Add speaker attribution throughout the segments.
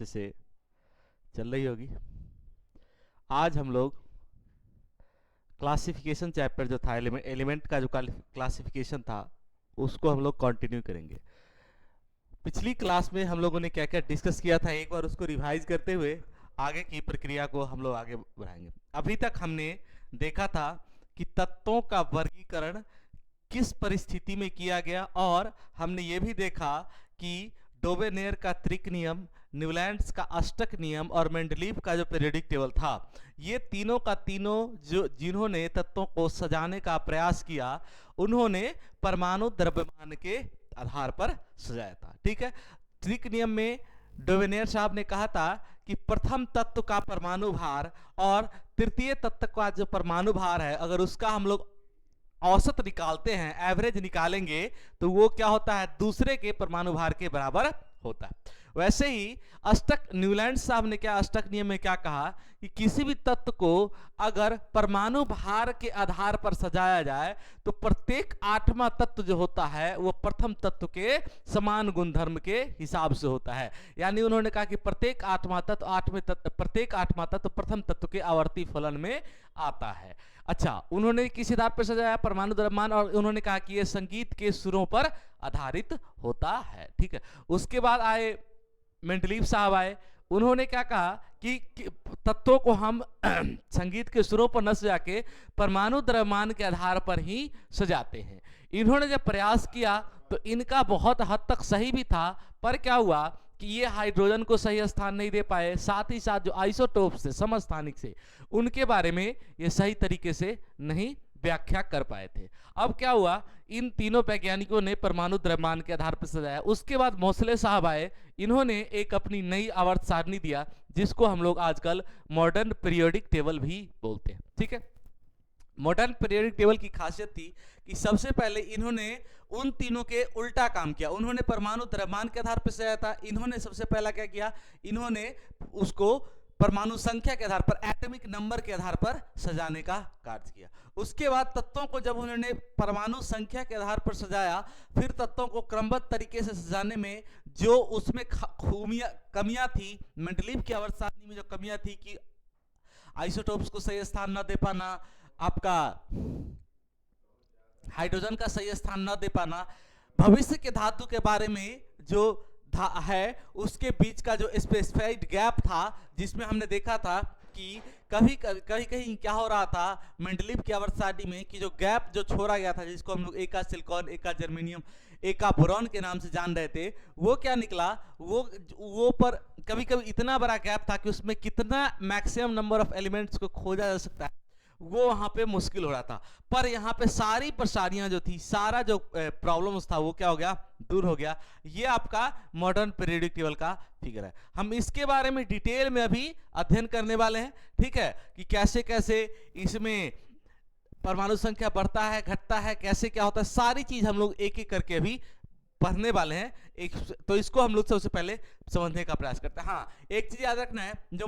Speaker 1: जैसे चल रही होगी। आज हम लोग क्लासिफिकेशन चैप्टर जो था, एलिमेंट का जो क्लासिफिकेशन था उसको हम लोग कंटिन्यू करेंगे। पिछली क्लास में हम लोगों ने क्या क्या डिस्कस किया था, एक बार उसको रिवाइज करते हुए आगे की प्रक्रिया को हम लोग आगे बढ़ाएंगे। अभी तक हमने देखा था कि तत्वों का वर्गीकरण किस परिस्थिति में किया गया, और हमने ये भी देखा कि डोबेनेयर का त्रिक नियम, न्यूलैंड्स का अष्टक नियम और मेंडलीव का जो पीरियोडिक टेबल था, ये तीनों का तीनों जो जिन्होंने तत्वों को सजाने का प्रयास किया उन्होंने परमाणु द्रव्यमान के आधार पर सजाया था। ठीक है, त्रिक नियम में डोबेनेयर साहब ने कहा था कि प्रथम तत्व का परमाणु भार और तृतीय तत्व का जो परमाणु भार है, अगर उसका हम लोग औसत निकालते हैं, एवरेज निकालेंगे, तो वो क्या होता है, दूसरे के परमाणु भार के बराबर होता है। वैसे ही अष्टक न्यूलैंड साहब ने क्या अष्टक नियम में क्या कहा कि किसी भी तत्व को अगर परमाणु भार के आधार पर सजाया जाए तो प्रत्येक आठवां तत्व जो होता है वो प्रथम तत्व के समान गुणधर्म के हिसाब से होता है। यानी उन्होंने कहा कि प्रत्येक आठवां तत्व प्रथम तत्व के आवर्ती फलन में आता है। अच्छा, उन्होंने किस आधार पर सजाया, परमाणु द्रव्यमान, और उन्होंने कहा कि यह संगीत के सुरों पर आधारित होता है। ठीक है, उसके बाद आए मेंडलीव साहब आए, उन्होंने क्या कहा कि तत्वों को हम संगीत के सुरों पर न सजा के परमाणु द्रव्यमान के आधार पर ही सजाते हैं। इन्होंने जब प्रयास किया तो इनका बहुत हद तक सही भी था, पर क्या हुआ कि ये हाइड्रोजन को सही स्थान नहीं दे पाए, साथ ही साथ जो आइसोटोप्स थे समस्थानिक से, उनके बारे में ये सही तरीके से नहीं व्याख्या कर पाए थे। अब क्या हुआ, इन तीनों वैज्ञानिकों ने परमाणु द्रव्यमान के आधार पर सजाया। उसके बाद मोसले साहब आए, इन्होंने एक अपनी नई आवर्त सारणी दिया जिसको हम लोग आजकल मॉडर्न पीरियोडिक टेबल भी बोलते हैं। ठीक है, मॉडर्न पीरियोडिक टेबल की खासियत थी कि सबसे पहले इन्होंने उन तीनों के उल्टा काम किया। उन्होंने परमाणु द्रव्यमान के आधार पर सजाया था, इन्होंने सबसे पहला क्या किया, इन्होंने उसको परमाणु संख्या के आधार पर, एटॉमिक नंबर के आधार पर सजाने का कार्य किया। उसके बाद तत्वों को जब उन्होंने परमाणु संख्या के आधार पर सजाया, फिर तत्वों को क्रमबद्ध तरीके से सजाने में जो उसमें कमियां थी, मेंडलीव की आवर्त सारणी में जो कमियां थी कि आइसोटोप्स को सही स्थान न दे पाना, आपका हाइड्रोजन का सही स्थान न दे पाना, भविष्य के धातु के बारे में जो है उसके बीच का जो स्पेसिफाइड गैप था, जिसमें हमने देखा था कि कभी कहीं क्या हो रहा था मेंडलीव की आवर्त सारणी में कि जो गैप जो छोड़ा गया था, जिसको हम लोग एका सिलिकॉन, एका जर्मेनियम, एका बोरॉन के नाम से जान रहे थे, वो क्या निकला, वो पर कभी कभी इतना बड़ा गैप था कि उसमें कितना मैक्सिमम नंबर ऑफ एलिमेंट्स को खोजा जा सकता है, वो वहां पे मुश्किल हो रहा था। पर यहाँ पे सारी परेशानियां जो थी, सारा जो प्रॉब्लम्स था, वो क्या हो गया, दूर हो गया। ये आपका मॉडर्न पीरियोडिक टेबल का फिगर है। हम इसके बारे में डिटेल में अभी अध्ययन करने वाले हैं। ठीक है, कि कैसे कैसे इसमें परमाणु संख्या बढ़ता है, घटता है, कैसे क्या होता है, सारी चीज हम लोग एक एक करके अभी पढ़ने वाले हैं। एक तो इसको हम लोग सबसे पहले समझने का प्रयास करते हैं। हाँ, एक चीज याद रखना है, जो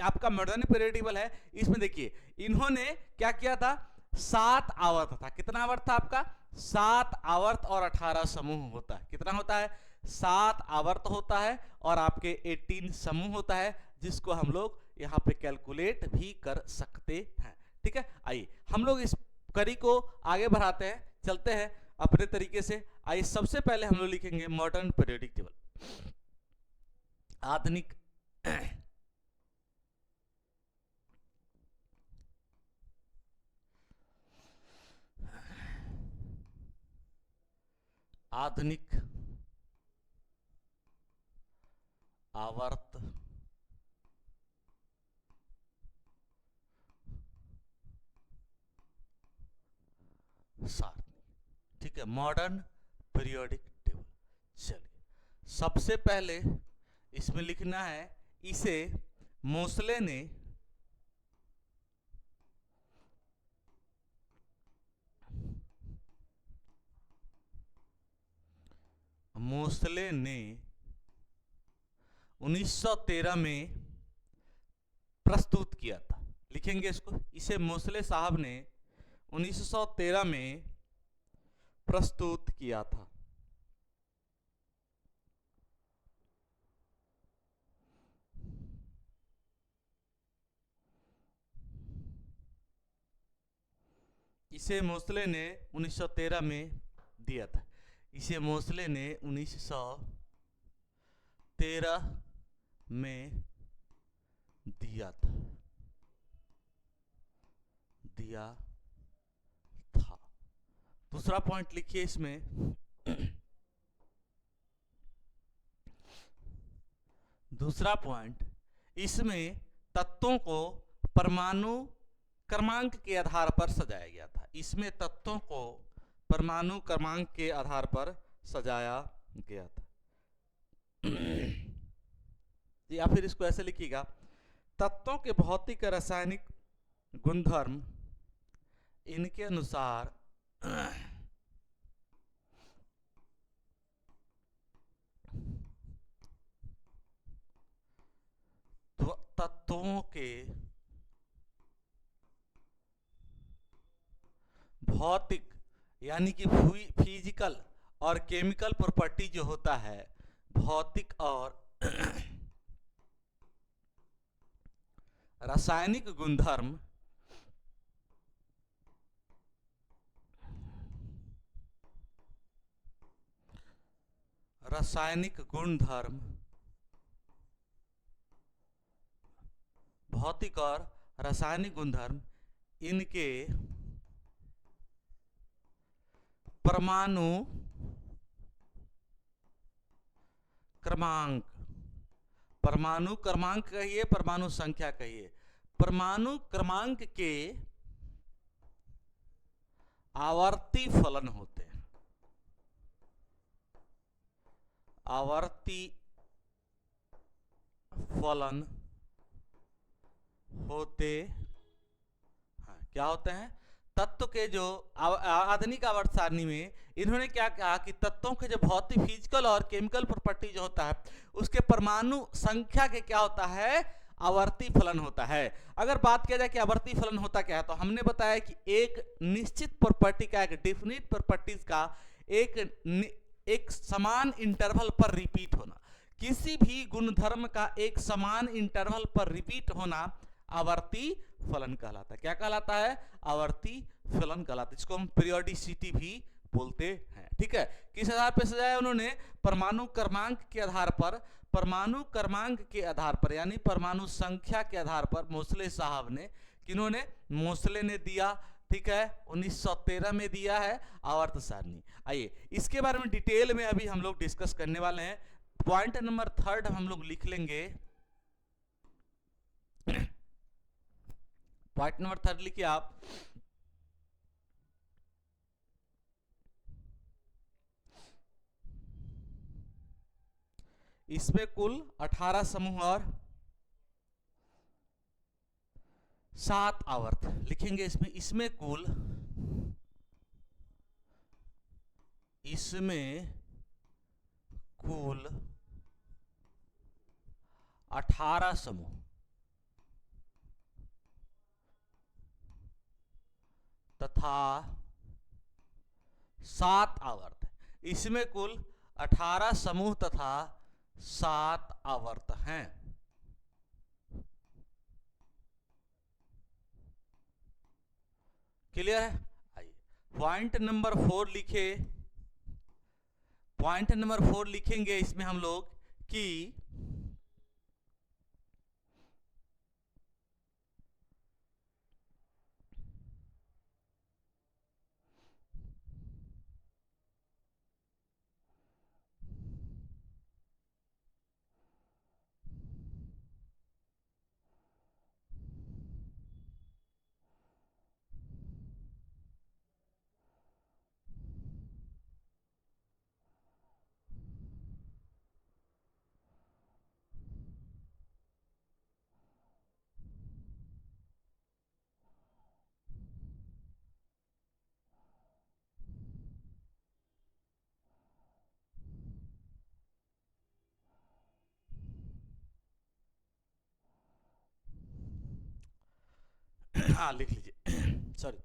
Speaker 1: आपका मॉडर्न पीरियोडिक टेबल है, इसमें देखिए इन्होंने क्या किया था, 7 आवर्त था। कितना आवर्त था आपका, 7 आवर्त और 18 समूह होता है। कितना होता है, 7 आवर्त होता है और आपके 18 समूह होता है, जिसको हम लोग यहाँ पे कैलकुलेट भी कर सकते हैं। ठीक है, आइए हम लोग इस कड़ी को आगे बढ़ाते हैं, चलते हैं अपने तरीके से। आइए सबसे पहले हम लोग लिखेंगे मॉडर्न पीरियोडिक टेबल। आधुनिक आधुनिक आवर्त सारणी। ठीक है, मॉडर्न पीरियोडिक टेबल। चलिए सबसे पहले इसमें लिखना है, इसे मोसले ने मोसले ने 1913 में प्रस्तुत किया था। लिखेंगे इसको, इसे मोसले साहब ने 1913 में प्रस्तुत किया था। इसे मोसले ने 1913 में दिया था। इसे मोसले ने 1913 में दिया था। दूसरा पॉइंट लिखिए इसमें। दूसरा पॉइंट, इसमें तत्वों को परमाणु क्रमांक के आधार पर सजाया गया था। इसमें तत्वों को परमाणु क्रमांक के आधार पर सजाया गया था। या फिर इसको ऐसे लिखिएगा, तत्वों के भौतिक रासायनिक गुणधर्म इनके अनुसार तत्वों के भौतिक यानी कि फिजिकल और केमिकल प्रॉपर्टी जो होता है, भौतिक और रासायनिक गुणधर्म भौतिक और रासायनिक गुणधर्म इनके परमाणु क्रमांक कहिए, परमाणु संख्या कहिए, परमाणु क्रमांक के आवर्ती फलन होते हैं। आवर्ती फलन होते हैं। क्या होते हैं? तत्व के जो आधुनिक आवर्त सारणी में इन्होंने क्या कहा कि तत्वों के जो भौतिक, फिजिकल और केमिकल प्रॉपर्टी जो होता है उसके परमाणु संख्या के क्या होता है? आवर्ती फलन होता है। अगर बात किया जाए कि आवर्ती फलन होता क्या है, तो हमने बताया कि एक निश्चित प्रॉपर्टी का, एक डेफिनिट प्रॉपर्टीज का एक समान इंटरवल पर रिपीट होना, किसी भी गुणधर्म का एक समान इंटरवल पर रिपीट होना आवर्ती फलन कहलाता है। क्या कहलाता है? आवर्ती फलन कहलाता है। इसको हम पीरियोडिसिटी भी बोलते हैं। ठीक है, किस आधार पर सजाया उन्होंने? परमाणु क्रमांक के आधार पर, परमाणु क्रमांक के आधार पर यानी परमाणु संख्या के आधार पर मोसले साहब ने, किन्होंने? मोसले ने दिया। ठीक है, 1913 में दिया है आवर्त सारणी। आइए इसके बारे में डिटेल में अभी हम लोग डिस्कस करने वाले हैं। पॉइंट नंबर 3 हम लोग लिख लेंगे। पॉइंट नंबर 3 लिखिए आप। इसमें कुल 18 समूह और 7 आवर्त लिखेंगे इसमें। इसमें कुल 18 समूह तथा 7 आवर्त। इसमें कुल 18 समूह तथा 7 आवर्त हैं। क्लियर है? आइए पॉइंट नंबर 4 लिखे। पॉइंट नंबर 4 लिखेंगे इसमें हम लोग कि हाँ लिख लीजिए, सॉरी,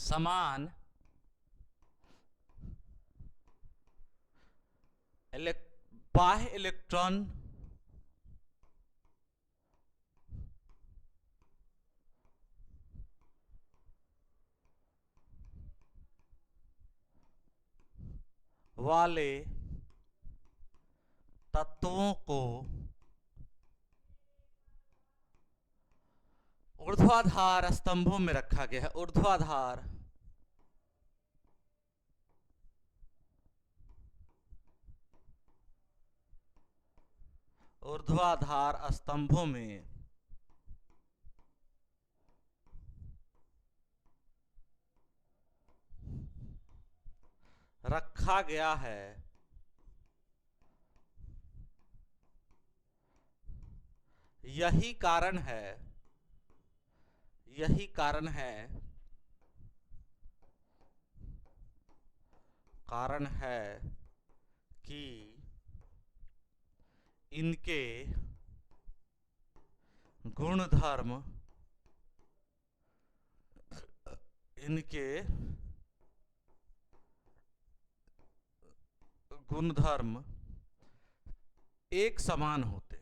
Speaker 1: समान बाह्य इलेक्ट्रॉन वाले तत्वों को ऊर्ध्वाधार स्तंभों में रखा गया है। ऊर्ध्वाधार स्तंभों में रखा गया है। यही कारण है कि इनके गुणधर्म एक समान होते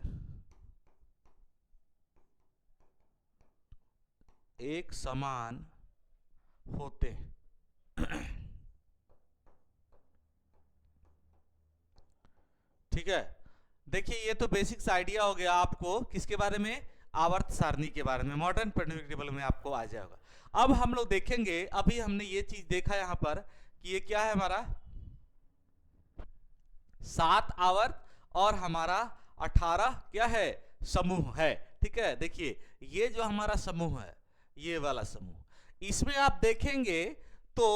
Speaker 1: ठीक है। देखिए ये तो बेसिक्स आइडिया हो गया आपको किसके बारे में, आवर्त सारणी के बारे में। मॉडर्न पेरियोडिक टेबल में आपको आ जाएगा। अब हम लोग देखेंगे, अभी हमने ये चीज देखा यहां पर कि ये क्या है हमारा 7 आवर्त और हमारा 18 क्या है समूह है। ठीक है, देखिए ये जो हमारा समूह है, ये वाला समूह, इसमें आप देखेंगे तो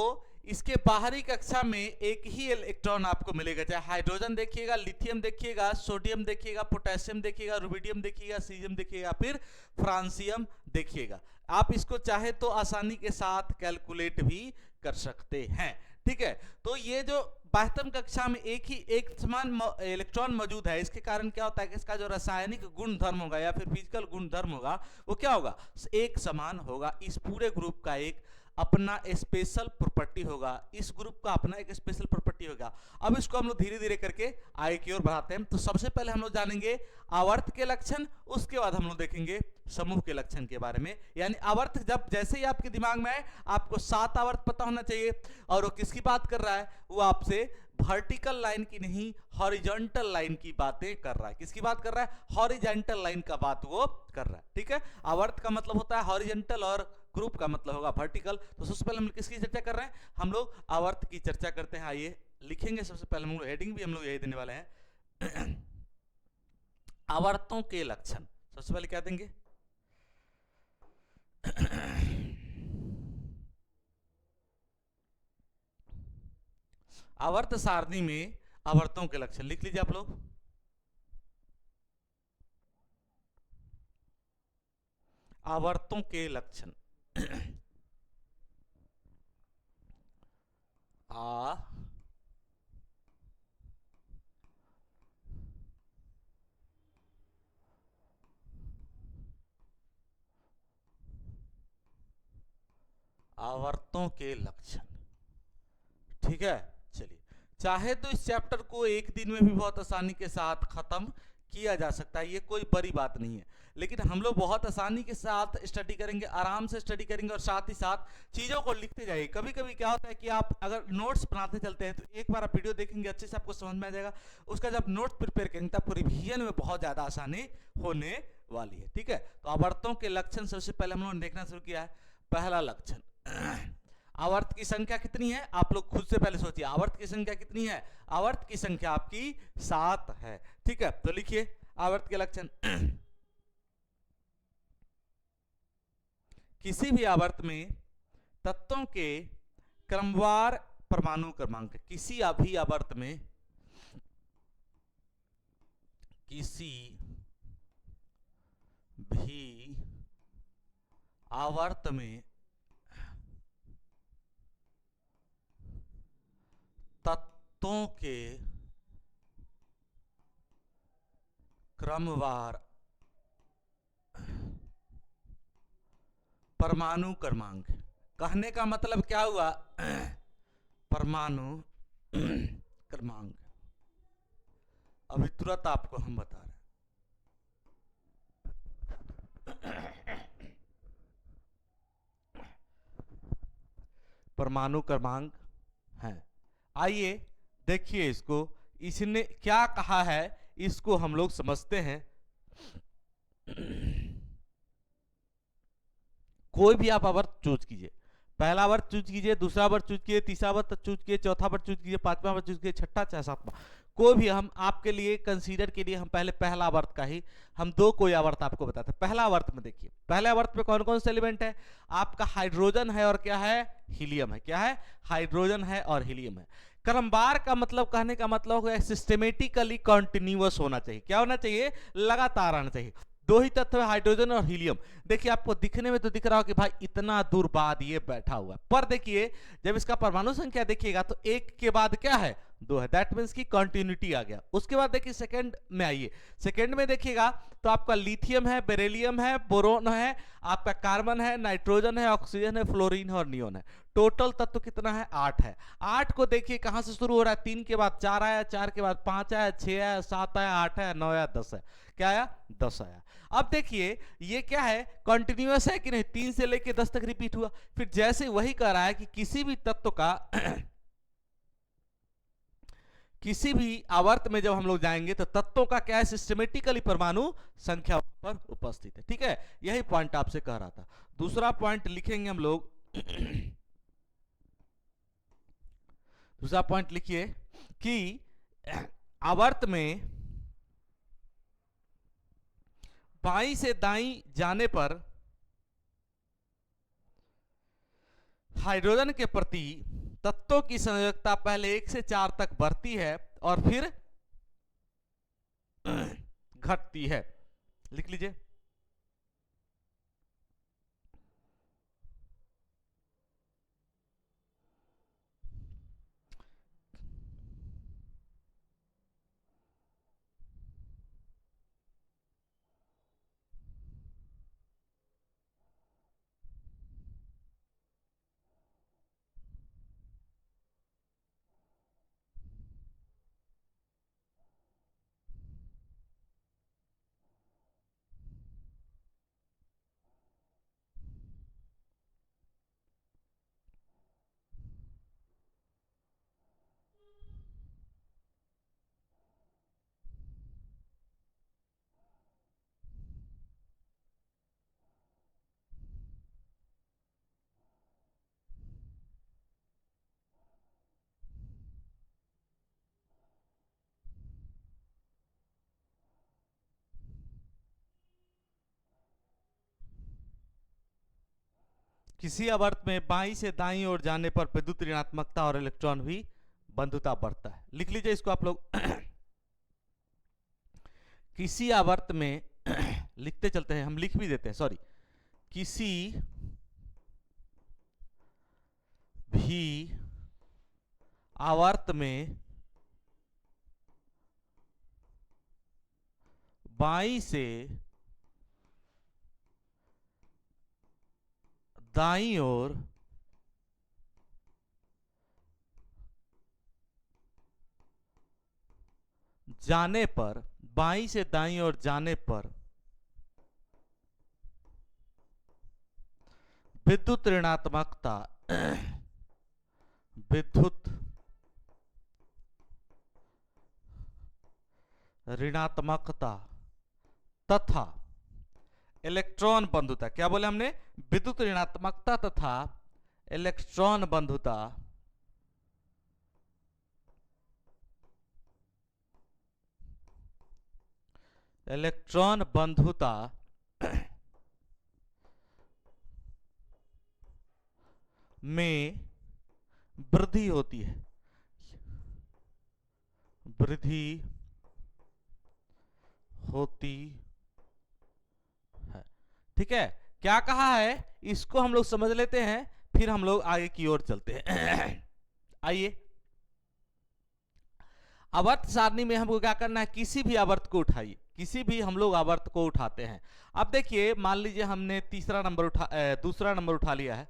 Speaker 1: इसके बाहरी कक्षा में एक ही इलेक्ट्रॉन आपको मिलेगा, चाहे हाइड्रोजन देखिएगा, लिथियम देखिएगा, सोडियम देखिएगा, पोटेशियम देखिएगा, रुबिडियम देखिएगा, सीजियम देखिएगा, फिर फ्रांसियम देखिएगा। आप इसको चाहे तो आसानी के साथ कैलकुलेट भी कर सकते हैं। ठीक है, तो ये जो 72 कक्षा में एक समान इलेक्ट्रॉन मौजूद है, इसके कारण क्या होता है कि इसका जो रासायनिक गुण धर्म होगा या फिर फिजिकल गुण धर्म होगा वो क्या होगा, एक समान होगा। इस पूरे ग्रुप का एक अपना स्पेशल प्रॉपर्टी होगा, इस ग्रुप का अपना एक स्पेशल प्रॉपर्टी होगा। अब इसको हम लोग धीरे धीरे करके आगे की ओर बढ़ाते हैं। तो सबसे पहले हम लोग जानेंगे आवर्त के लक्षण, उसके बाद हम लोग देखेंगे समूह के लक्षण के बारे में। यानी आवर्त जब जैसे ही आपके दिमाग में आए आपको 7 आवर्त पता होना चाहिए, और वो किसकी बात कर रहा है, वो आपसे वर्टिकल लाइन की नहीं हॉरिजॉन्टल लाइन की बातें कर रहा है। किसकी बात कर रहा है, हॉरिजॉन्टल लाइन का बात वो कर रहा है। ठीक है, आवर्त का मतलब होता है हॉरिजॉन्टल और ग्रुप का मतलब होगा वर्टिकल। तो सबसे पहले हम किसकी चर्चा कर रहे हैं, हम लोग आवर्त की चर्चा करते हैं। आइए लिखेंगे, सबसे पहले हम लोग हेडिंग भी हम लोग यही देने वाले हैं आवर्तों के लक्षण। सबसे पहले क्या देंगे आवर्त सारणी में आवर्तों के लक्षण लिख लीजिए आप लोग। आवर्तों के लक्षण आवर्तों के लक्षण। ठीक है, चलिए, चाहे तो इस चैप्टर को एक दिन में भी बहुत आसानी के साथ खत्म किया जा सकता है, ये कोई बड़ी बात नहीं है। लेकिन हम लोग बहुत आसानी के साथ स्टडी करेंगे, आराम से स्टडी करेंगे, और साथ ही साथ चीज़ों को लिखते जाइए। कभी कभी क्या होता है कि आप अगर नोट्स बनाते चलते हैं तो एक बार आप वीडियो देखेंगे अच्छे से आपको समझ में आ जाएगा, उसका जब नोट्स प्रिपेयर करेंगे तो आपको रिवीजन में बहुत ज़्यादा आसानी होने वाली है। ठीक है, तो आवर्तों के लक्षण सबसे पहले हम लोगों ने देखना शुरू किया है। पहला लक्षण, आवर्त की संख्या कितनी है, आप लोग खुद से पहले सोचिए आवर्त की संख्या कितनी है। आवर्त की संख्या आपकी 7 है। ठीक है, तो लिखिए आवर्त के लक्षण किसी भी आवर्त में तत्वों के क्रमवार परमाणु क्रमांक, किसी भी आवर्त में किसी भी आवर्त में तत्वों के क्रमवार परमाणु क्रमांक, कहने का मतलब क्या हुआ, परमाणु क्रमांक। अभी तुरंत आपको हम बता रहे हैं परमाणु क्रमांक है। आइए देखिए इसको, इसने क्या कहा है इसको हम लोग समझते हैं। कोई भी आप आवर्त चूज कीजिए, पहला आवर्त चूज कीजिए, दूसरा आवर्त चूज कीजिए, तीसरा आवर्त चूज कीजिए, चौथा आवर्त चूज कीजिए, पांचवा आवर्त चूज कीजिए, छठा चाहे सातवां, कोई भी हम आपके लिए कंसीडर के लिए हम पहले पहला आवर्त का ही हम दो कोई आवर्त आपको बताते हैं। पहला आवर्त में देखिए, पहले आवर्त में कौन कौन से एलिमेंट है, आपका हाइड्रोजन है और क्या है, हीलियम है। क्या है, हाइड्रोजन है और हीलियम है। क्रमवार का मतलब, कहने का मतलब है सिस्टमेटिकली कंटिन्यूअस होना चाहिए। क्या होना चाहिए, लगातार आना चाहिए। दो ही तत्व है, हाइड्रोजन और हीलियम। देखिए आपको दिखने में तो दिख रहा हो कि भाई इतना दूर बाद ये बैठा हुआ है, पर देखिए जब इसका परमाणु संख्या देखिएगा तो एक के बाद क्या है, दो है। दैट मीन्स की कंटिन्यूटी आ गया। उसके बाद देखिए सेकंड में आइए, सेकंड में देखिएगा तो आपका लिथियम है, बेरिलियम है, बोरोन है, आपका कार्बन है, नाइट्रोजन है, ऑक्सीजन है, फ्लोरीन है और नियोन है। टोटल तत्व कितना है, 8 है। 8 को देखिए कहां से शुरू हो रहा है, 3 के बाद 4 आया, 4 के बाद 5 आया, 6 आया, 7 आया, 8 आया, 9 आया, 10 है। क्या आया, 10 आया। अब देखिए ये क्या है, कंटिन्यूअस है कि नहीं, 3 से लेके 10 तक रिपीट हुआ। फिर जैसे वही कह रहा है कि किसी भी तत्व का किसी भी आवर्त में जब हम लोग जाएंगे तो तत्वों का क्या है, सिस्टमेटिकली परमाणु संख्या पर उपस्थित है। ठीक है, यही पॉइंट आपसे कह रहा था। दूसरा पॉइंट लिखेंगे हम लोग दूसरा पॉइंट लिखिए कि आवर्त में बाईं से दाईं जाने पर हाइड्रोजन के प्रति तत्वों की संयोजकता पहले 1 से 4 तक बढ़ती है और फिर घटती है। लिख लीजिए। किसी आवर्त में बाईं से दाईं ओर जाने पर विद्युत ऋणात्मकता और इलेक्ट्रॉन भी बंधुता बढ़ता है। लिख लीजिए इसको आप लोग किसी आवर्त में लिखते चलते हैं, हम लिख भी देते हैं, सॉरी। किसी भी आवर्त में बाईं से दाईं ओर जाने पर, बाईं से दाईं ओर जाने पर विद्युत ऋणात्मकता विद्युत ऋणात्मकता तथा इलेक्ट्रॉन बंधुता, क्या बोले हमने, विद्युत ऋणात्मकता तथा इलेक्ट्रॉन बंधुता में वृद्धि होती है, वृद्धि होती है। ठीक है, क्या कहा है इसको हम लोग समझ लेते हैं, फिर हम लोग आगे की ओर चलते हैं। आइए, आवर्त सारणी में हमको क्या करना है, किसी भी आवर्त को उठाइए, किसी भी हम लोग आवर्त को उठाते हैं। अब देखिए मान लीजिए हमने दूसरा नंबर उठा लिया है,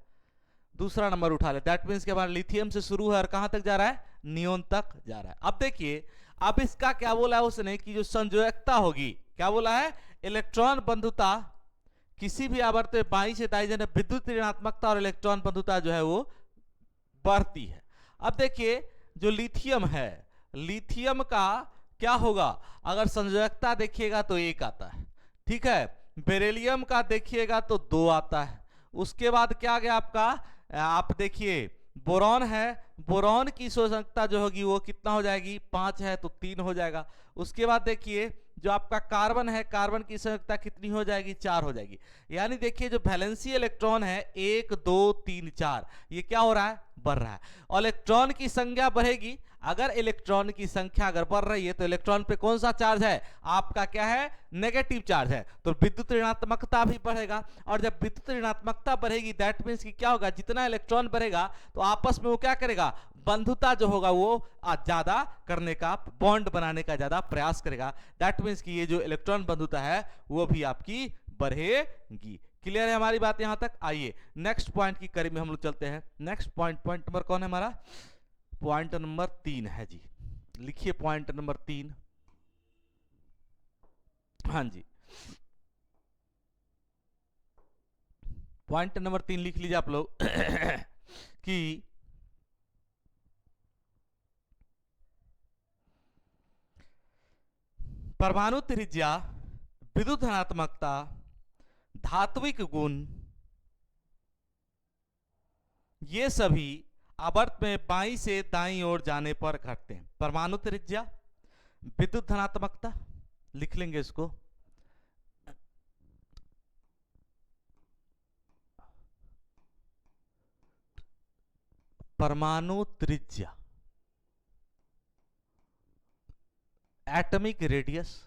Speaker 1: दूसरा नंबर उठा लिया, दैट मीन्स के बाद लिथियम से शुरू है और कहां तक जा रहा है, नियोन तक जा रहा है। अब देखिए अब इसका क्या बोला है उसने कि जो संयोजकता होगी, क्या बोला है, इलेक्ट्रॉन बंधुता किसी भी आवर्त में बाईं से दाईं जाने विद्युत ऋणात्मकता और इलेक्ट्रॉन बंधुता जो है वो बढ़ती है। अब देखिए जो लिथियम है, लिथियम का क्या होगा, अगर संयोजकता देखिएगा तो 1 आता है, ठीक है। बेरिलियम का देखिएगा तो 2 आता है। उसके बाद क्या आ गया आपका, आप देखिए बोरॉन है, बोरॉन की संयोजकता जो होगी वो कितना हो जाएगी, 5 है तो 3 हो जाएगा। उसके बाद देखिए जो आपका कार्बन है, कार्बन की संयोजकता कितनी हो जाएगी, 4 हो जाएगी। यानी देखिए जो वैलेंसी इलेक्ट्रॉन है 1 2 3 4, ये क्या हो रहा है, बढ़ रहा है। और इलेक्ट्रॉन की संख्या बढ़ेगी, अगर इलेक्ट्रॉन की संख्या अगर बढ़ रही है तो इलेक्ट्रॉन पे कौन सा चार्ज है, आपका क्या है, नेगेटिव चार्ज है, तो विद्युत ऋणात्मकता भी बढ़ेगा। और जब विद्युत ऋणात्मकता बढ़ेगी दैट मीन्स कि क्या होगा, जितना इलेक्ट्रॉन बढ़ेगा तो आपस में वो क्या करेगा, बंधुता जो होगा वो ज्यादा करने का, बॉन्ड बनाने का ज्यादा प्रयास करेगा। दैट मीन्स कि ये जो इलेक्ट्रॉन बंधुता है वो भी आपकी बढ़ेगी। क्लियर है हमारी बात यहां तक। आइए नेक्स्ट पॉइंट की कड़ी में हम लोग चलते हैं। नेक्स्ट पॉइंट नंबर कौन है हमारा, पॉइंट नंबर 3 है जी, लिखिए पॉइंट नंबर 3। हाँ जी, पॉइंट नंबर 3 लिख लीजिए आप लोग कि परमाणु त्रिज्या, विद्युत धनात्मकता, धात्विक गुण, ये सभी आवर्त में बाईं से दाईं ओर जाने पर घटते हैं। परमाणु त्रिज्या, विद्युत धनात्मकता, लिख लेंगे इसको, परमाणु त्रिज्या, एटॉमिक रेडियस।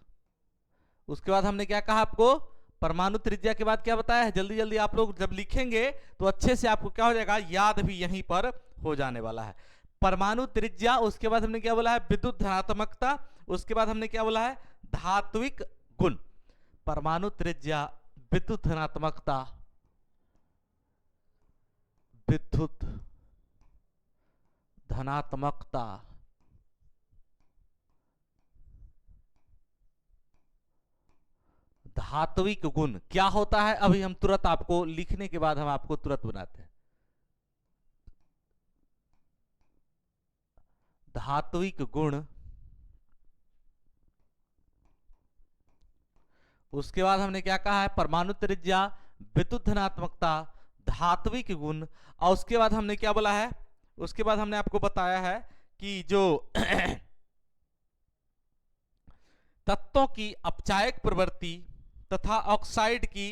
Speaker 1: उसके बाद हमने क्या कहा आपको, परमाणु त्रिज्या के बाद क्या बताया है, जल्दी जल्दी आप लोग जब लिखेंगे तो अच्छे से आपको क्या हो जाएगा, याद भी यहीं पर हो जाने वाला है। परमाणु त्रिज्या, उसके बाद हमने क्या बोला है, विद्युत धनात्मकता, उसके बाद हमने क्या बोला है, धात्विक गुण। परमाणु त्रिज्या, विद्युत धनात्मकता, विद्युत धनात्मकता, धात्विक गुण क्या होता है, अभी हम तुरंत आपको लिखने के बाद हम आपको तुरंत बनाते हैं। धात्विक गुण, उसके बाद हमने क्या कहा है, परमाणु त्रिज्या, विद्युत धनात्मकता, धात्विक गुण, और उसके बाद हमने क्या बोला है, उसके बाद हमने आपको बताया है कि जो तत्वों की अपचायक प्रवृत्ति तथा ऑक्साइड की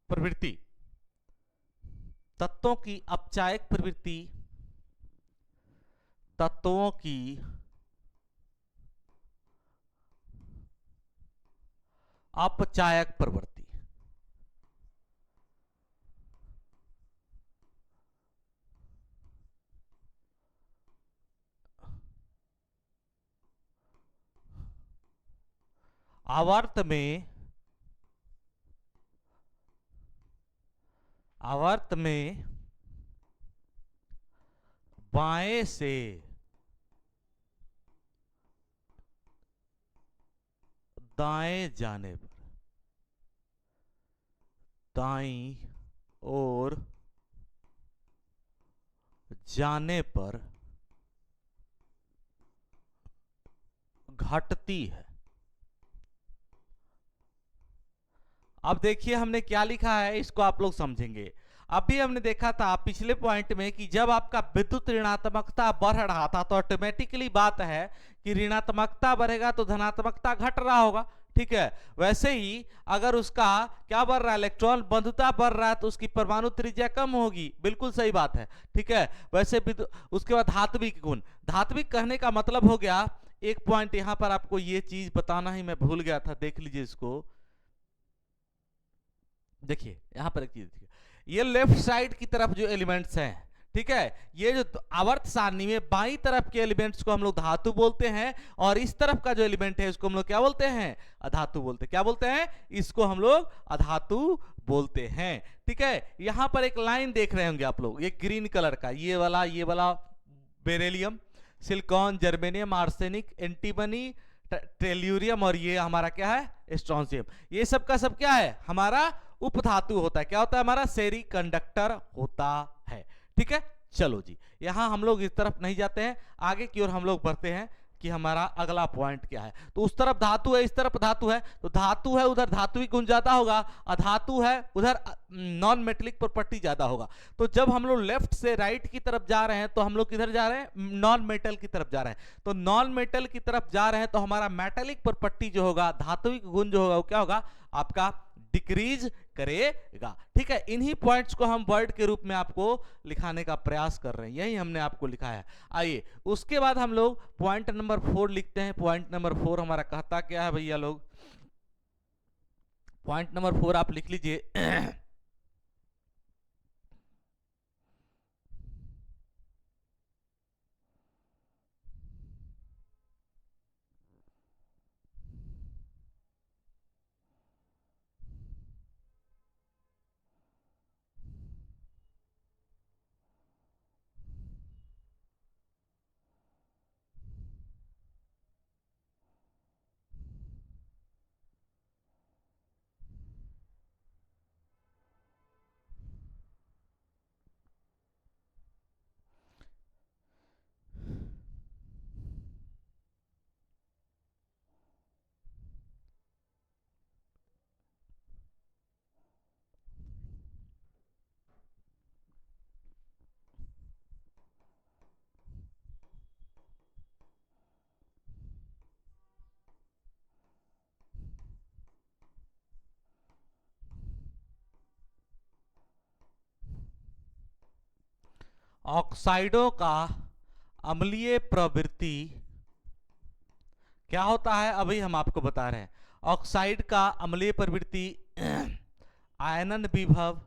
Speaker 1: प्रवृत्ति, तत्वों की अपचायक प्रवृत्ति, तत्वों की अपचायक प्रवृत्ति, आवर्त में बाएं से दाएं जाने पर, दाईं ओर जाने पर घटती है। अब देखिए हमने क्या लिखा है, इसको आप लोग समझेंगे। अभी हमने देखा था पिछले पॉइंट में कि जब आपका विद्युत ऋणात्मकता बढ़ रहा था तो ऑटोमेटिकली बात है कि ऋणात्मकता बढ़ेगा तो धनात्मकता घट रहा होगा, ठीक है। वैसे ही अगर उसका क्या बढ़ रहा है, इलेक्ट्रॉन बंधुता बढ़ रहा है तो उसकी परमाणु त्रिज्या कम होगी, बिल्कुल सही बात है, ठीक है। वैसे उसके बाद धात्विक गुण, धात्विक कहने का मतलब हो गया, एक पॉइंट यहां पर आपको ये चीज बताना ही मैं भूल गया था, देख लीजिए इसको। देखिए यहां पर एक चीज देखिए, ये लेफ्ट साइड की तरफ जो एलिमेंट्स हैं, ठीक है, ये जो आवर्त सारणी में बाईं तरफ के एलिमेंट्स को हम लोग धातु बोलते हैं, और इस तरफ का जो एलिमेंट है इसको हम लोग क्या बोलते हैं, अधातु बोलते हैं। क्या बोलते हैं, इसको हम लोग अधातु बोलते हैं, ठीक है। यहां पर एक लाइन देख रहे होंगे आप लोग, ये ग्रीन कलर का, ये वाला beryllium, silicon, germanium, arsenic, antimony, tellurium, और ये हमारा क्या है, स्ट्रोंशियम। ये सब का सब क्या है, हमारा उपधातु होता है। क्या होता है, हमारा सेमी कंडक्टर होता है, ठीक है। चलो जी, यहां हम लोग इस तरफ नहीं जाते हैं, आगे की ओर हम लोग बढ़ते हैं कि हमारा अगला पॉइंट क्या है। तो उस तरफ धातु है, इस तरफ धातु है, तो धातु है उधर धात्विक गुण ज्यादा होगा, अधातु है उधर नॉन मेटेलिक प्रॉपर्टी ज्यादा होगा। तो जब हम लोग लेफ्ट से राइट की तरफ जा रहे हैं तो हम लोग किधर जा रहे हैं, नॉन मेटल की तरफ जा रहे हैं। तो नॉन मेटल की तरफ जा रहे हैं तो हमारा मेटेलिक प्रॉपर्टी जो होगा, धात्विक गुण जो होगा, वो क्या होगा आपका, डिक्रीज करेगा। ठीक है, इन्हीं पॉइंट्स को हम वर्ड के रूप में आपको लिखाने का प्रयास कर रहे हैं, यही हमने आपको लिखा है। आइए उसके बाद हम लोग पॉइंट नंबर 4 लिखते हैं। पॉइंट नंबर 4 हमारा कहता क्या है भैया लोग, पॉइंट नंबर 4 आप लिख लीजिए। ऑक्साइडों का अम्लीय प्रवृत्ति क्या होता है, अभी हम आपको बता रहे हैं। ऑक्साइड का अम्लीय प्रवृत्ति आयनन विभव,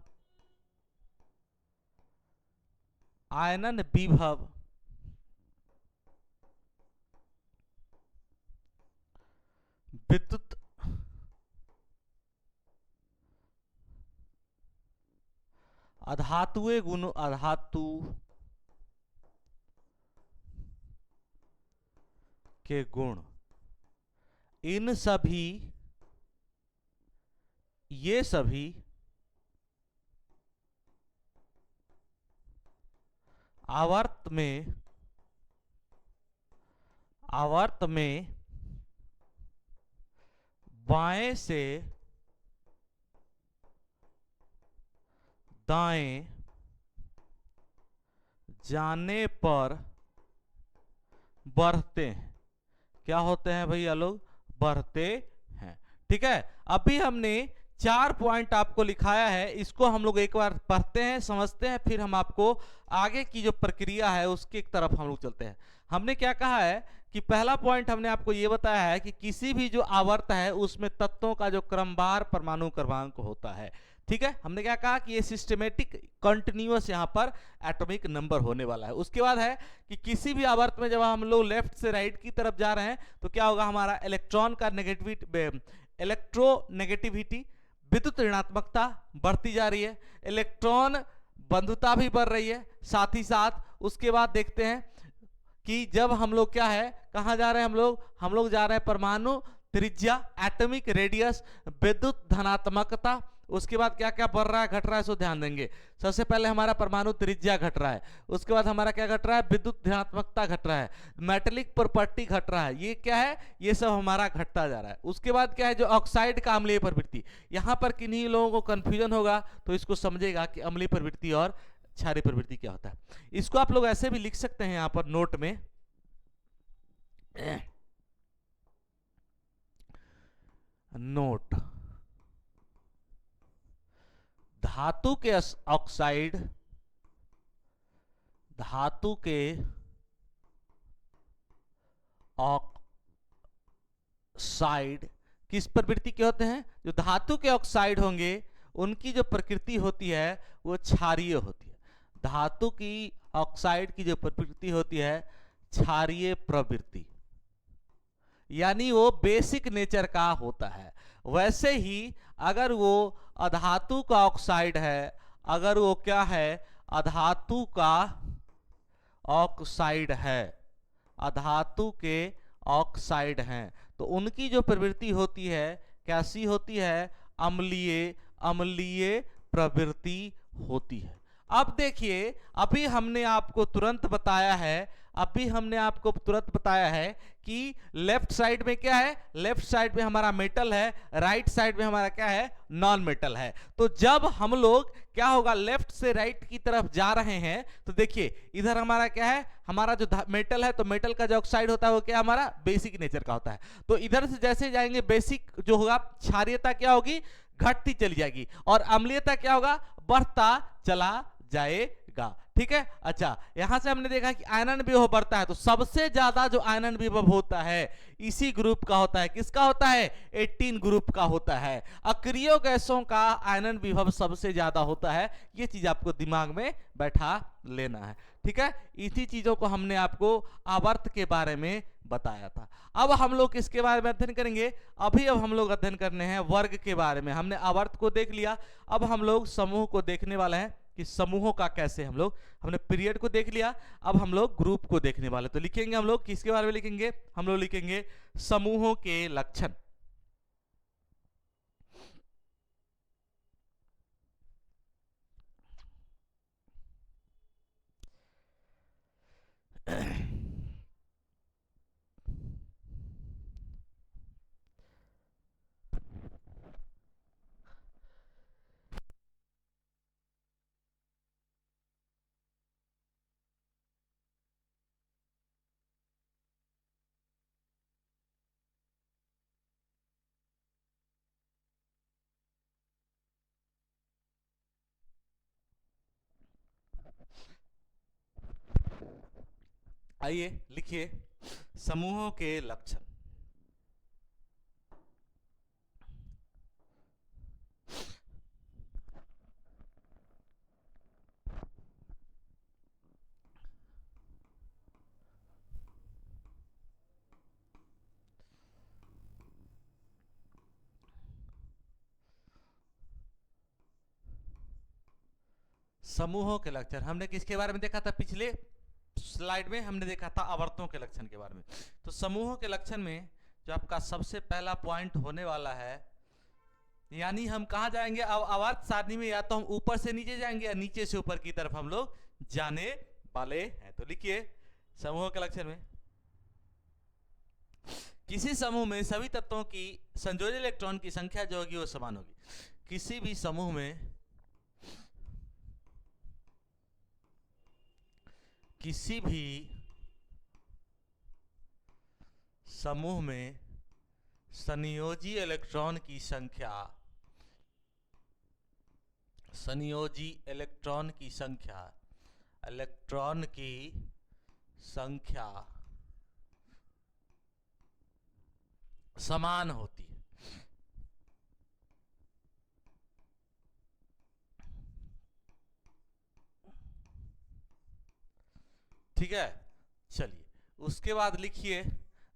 Speaker 1: आयनन विभव विद्युत अधातुए गुण, अधातु के गुण, इन सभी, ये सभी आवर्त में, आवर्त में बाएं से दाएं जाने पर बढ़ते हैं। क्या होते हैं भैया लोग, बढ़ते हैं। ठीक है, अभी हमने 4 पॉइंट आपको लिखाया है, इसको हम लोग एक बार पढ़ते हैं, समझते हैं, फिर हम आपको आगे की जो प्रक्रिया है उसकी तरफ हम लोग चलते हैं। हमने क्या कहा है कि पहला पॉइंट हमने आपको यह बताया है कि किसी भी जो आवर्त है उसमें तत्वों का जो क्रमवार परमाणु क्रमांक होता है। ठीक है, हमने क्या कहा कि ये सिस्टमेटिक कंटिन्यूअस यहाँ पर एटॉमिक नंबर होने वाला है। उसके बाद है कि किसी भी आवर्त में जब हम लोग लेफ्ट से राइट की तरफ जा रहे हैं तो क्या होगा, हमारा इलेक्ट्रॉन का नेगेटिविटी, इलेक्ट्रोनेगेटिविटी, विद्युत ऋणात्मकता बढ़ती जा रही है, इलेक्ट्रॉन बंधुता भी बढ़ रही है। साथ ही साथ उसके बाद देखते हैं कि जब हम लोग क्या है, कहाँ जा रहे हैं हम लोग जा रहे हैं परमाणु त्रिज्या, एटॉमिक रेडियस, विद्युत धनात्मकता। उसके बाद क्या क्या बढ़ रहा है, घट रहा है, सो ध्यान देंगे। सबसे पहले हमारा परमाणु त्रिज्या घट रहा है, उसके बाद हमारा क्या घट रहा है, विद्युत धनात्मकता घट रहा है, मेटेलिक प्रॉपर्टी घट रहा है। ये क्या है, ये सब हमारा घटता जा रहा है। उसके बाद क्या है, जो ऑक्साइड का अम्लीय प्रवृत्ति, यहाँ पर किन्हीं लोगों को कंफ्यूजन होगा तो इसको समझेगा कि अम्लीय प्रवृत्ति और क्षारीय प्रवृत्ति क्या होता है। इसको आप लोग ऐसे भी लिख सकते हैं यहाँ पर नोट में, नोट, धातु के ऑक्साइड, धातु के ऑक्साइड किस प्रवृत्ति के होते हैं, जो धातु के ऑक्साइड होंगे उनकी जो प्रकृति होती है वो क्षारीय होती है। धातु की ऑक्साइड की जो प्रवृत्ति होती है क्षारीय प्रवृत्ति, यानी वो बेसिक नेचर का होता है। वैसे ही अगर वो अधातु का ऑक्साइड है, अगर वो क्या है, अधातु का ऑक्साइड है, अधातु के ऑक्साइड हैं, तो उनकी जो प्रवृत्ति होती है कैसी होती है, अम्लीय, अम्लीय प्रवृत्ति होती है। अब देखिए, अभी हमने आपको तुरंत बताया है, अभी हमने आपको तुरंत बताया है कि लेफ्ट साइड में क्या है, लेफ्ट साइड में हमारा मेटल है, राइट साइड में हमारा क्या है, नॉन मेटल है। तो जब हम लोग क्या होगा, लेफ्ट से राइट की तरफ जा रहे हैं, तो देखिए इधर हमारा क्या है, हमारा जो मेटल है, तो मेटल का जो ऑक्साइड होता है वो क्या हमारा बेसिक नेचर का होता है। तो इधर से जैसे जाएंगे, बेसिक जो होगा, क्षारीयता क्या होगी, घटती चली जाएगी, और अम्लीयता क्या होगा, बढ़ता चला जाएगा। ठीक है। अच्छा, यहां से हमने देखा कि आयनन विभव बढ़ता है, तो सबसे ज्यादा जो आयनन विभव होता है इसी ग्रुप का होता है। किसका होता है, 18 ग्रुप का होता है। अक्रिय गैसों का आयनन विभव सबसे ज्यादा होता है। ये चीज आपको दिमाग में बैठा लेना है। ठीक है, इसी चीजों को हमने आपको आवर्त के बारे में बताया था। अब हम लोग किसके बारे में अध्ययन करेंगे, अब हम लोग अध्ययन करने हैं वर्ग के बारे में। हमने आवर्त को देख लिया, अब हम लोग समूह को देखने वाले हैं कि समूहों का कैसे हम लोग, हमने पीरियड को देख लिया, अब हम लोग ग्रुप को देखने वाले। तो लिखेंगे हम लोग किसके बारे में लिखेंगे, हम लोग लिखेंगे समूहों के लक्षण। आइए लिखिए समूहों के लक्षण। समूहों के लक्षण हमने किसके बारे में देखा था, पिछले स्लाइड में हमने देखा था आवर्तों के लक्षण के बारे में। तो समूहों के लक्षण में जो आपका सबसे पहला पॉइंट होने वाला है, यानी हम कहां जाएंगे, अब आवर्त सारणी में या तो हम ऊपर से नीचे जाएंगे या नीचे से ऊपर की तरफ हम लोग जाने वाले हैं। तो लिखिए समूहों के लक्षण में, किसी समूह में सभी तत्वों की संयोजी इलेक्ट्रॉन की संख्या जो होगी वो समान होगी। किसी भी समूह में, किसी भी समूह में संयोजी इलेक्ट्रॉन की संख्या, संयोजी इलेक्ट्रॉन की संख्या, इलेक्ट्रॉन की संख्या समान होती है। ठीक है, चलिए उसके बाद लिखिए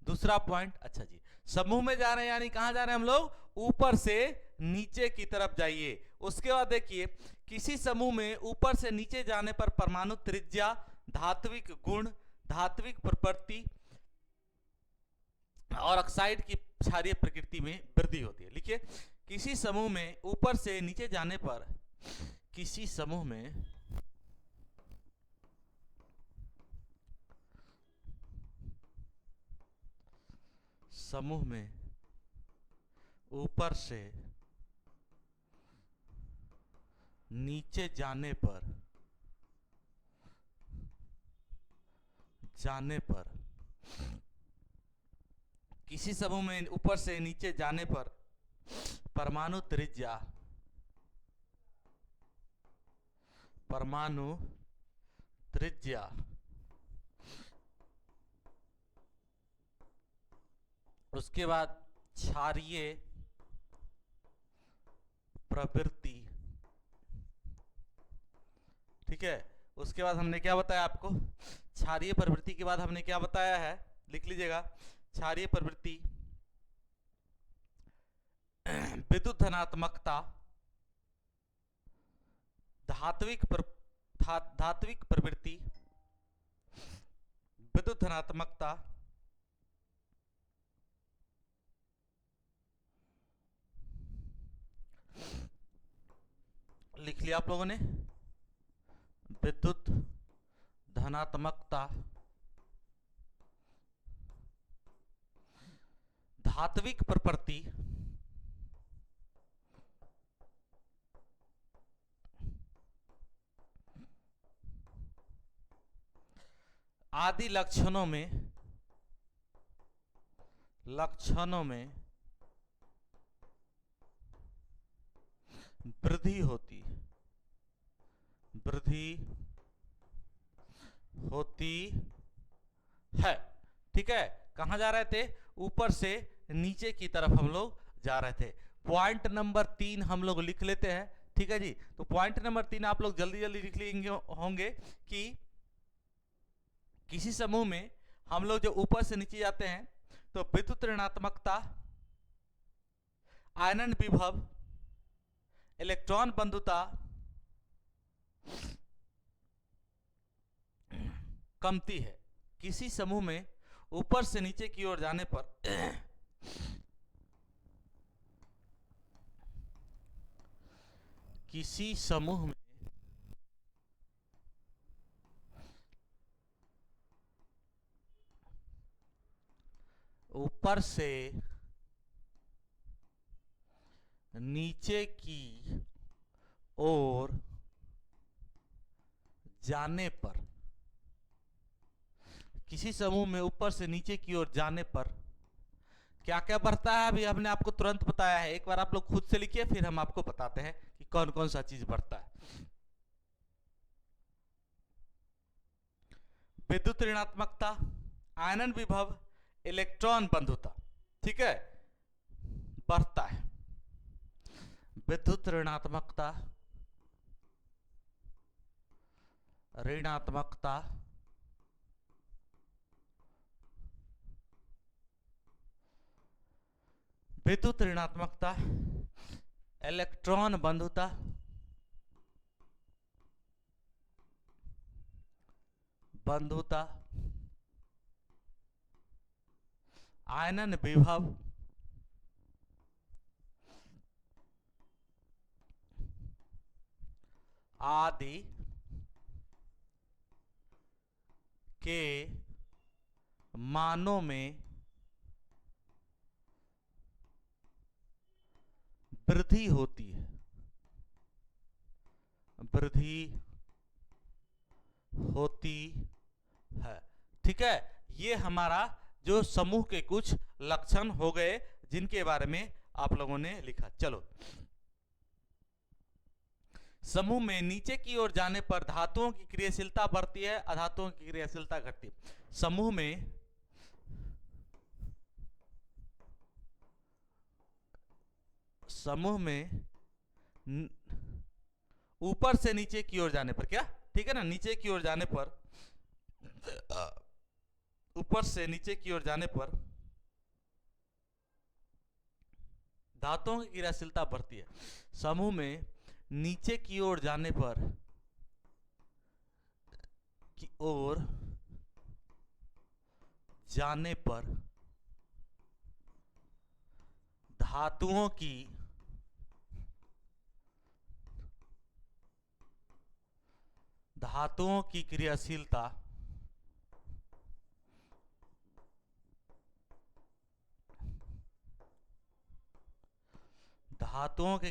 Speaker 1: दूसरा पॉइंट। अच्छा जी, समूह में जा रहे हैं यानी कहां जा रहे हैं हम लोग, ऊपर से नीचे की तरफ जाइए। उसके बाद देखिए किसी समूह में ऊपर से नीचे जाने पर परमाणु त्रिज्या, धात्विक गुण, धात्विक प्रकृति और ऑक्साइड की क्षारीय प्रकृति में वृद्धि होती है। लिखिए किसी समूह में ऊपर से नीचे जाने पर, किसी समूह में समूह में ऊपर से नीचे जाने पर, किसी समूह में ऊपर से नीचे जाने पर परमाणु त्रिज्या, परमाणु त्रिज्या उसके बाद क्षारीय प्रवृत्ति। ठीक है, उसके बाद हमने क्या बताया आपको, क्षारीय प्रवृत्ति के बाद हमने क्या बताया है, लिख लीजिएगा क्षारीय प्रवृत्ति, विद्युत धनात्मकता, धात्विक प्रवृत्ति, विद्युत धनात्मकता, लिख लिया आप लोगों ने। विद्युत धनात्मकता धात्विक प्रकृति आदि लक्षणों में वृद्धि होती है। ठीक है, कहां जा रहे थे? ऊपर से नीचे की तरफ हम लोग जा रहे थे। पॉइंट नंबर 3 हम लोग लिख लेते हैं। ठीक है जी, तो पॉइंट नंबर 3 आप लोग जल्दी जल्दी लिख लेंगे होंगे कि किसी समूह में हम लोग जो ऊपर से नीचे जाते हैं तो विद्युत ऋणात्मकता, आयनन विभव, इलेक्ट्रॉन बंधुता कमती है। किसी समूह में ऊपर से नीचे की ओर जाने पर किसी समूह में ऊपर से नीचे की ओर जाने पर, किसी समूह में ऊपर से नीचे की ओर जाने पर क्या क्या बढ़ता है? अभी हमने आपको तुरंत बताया है, एक बार आप लोग खुद से लिखिए, फिर हम आपको बताते हैं कि कौन कौन सा चीज बढ़ता है। विद्युत ऋणात्मकता, आयनन विभव, इलेक्ट्रॉन बंधुता, ठीक है, बढ़ता है। विद्युत ऋणात्मकता, विद्युत ऋणात्मकता, इलेक्ट्रॉन बंधुता, आयनन विभव, आदि के मानों में वृद्धि होती है, ठीक है। ये हमारा जो समूह के कुछ लक्षण हो गए जिनके बारे में आप लोगों ने लिखा। चलो, समूह में नीचे की ओर जाने पर धातुओं की क्रियाशीलता बढ़ती है, अधातुओं की क्रियाशीलता घटती है। समूह में ऊपर से नीचे की ओर जाने पर, क्या ठीक है ना, नीचे की ओर जाने पर, ऊपर से नीचे की ओर जाने पर धातुओं की क्रियाशीलता बढ़ती है। समूह में नीचे की ओर जाने पर धातुओं की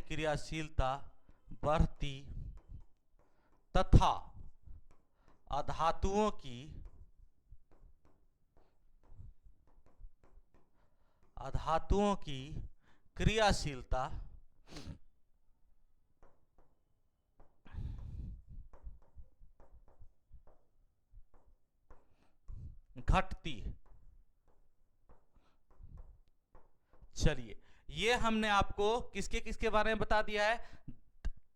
Speaker 1: क्रियाशीलता बढ़ती तथा अधातुओं की क्रियाशीलता घटती है। चलिए, ये हमने आपको किसके किसके बारे में बता दिया है?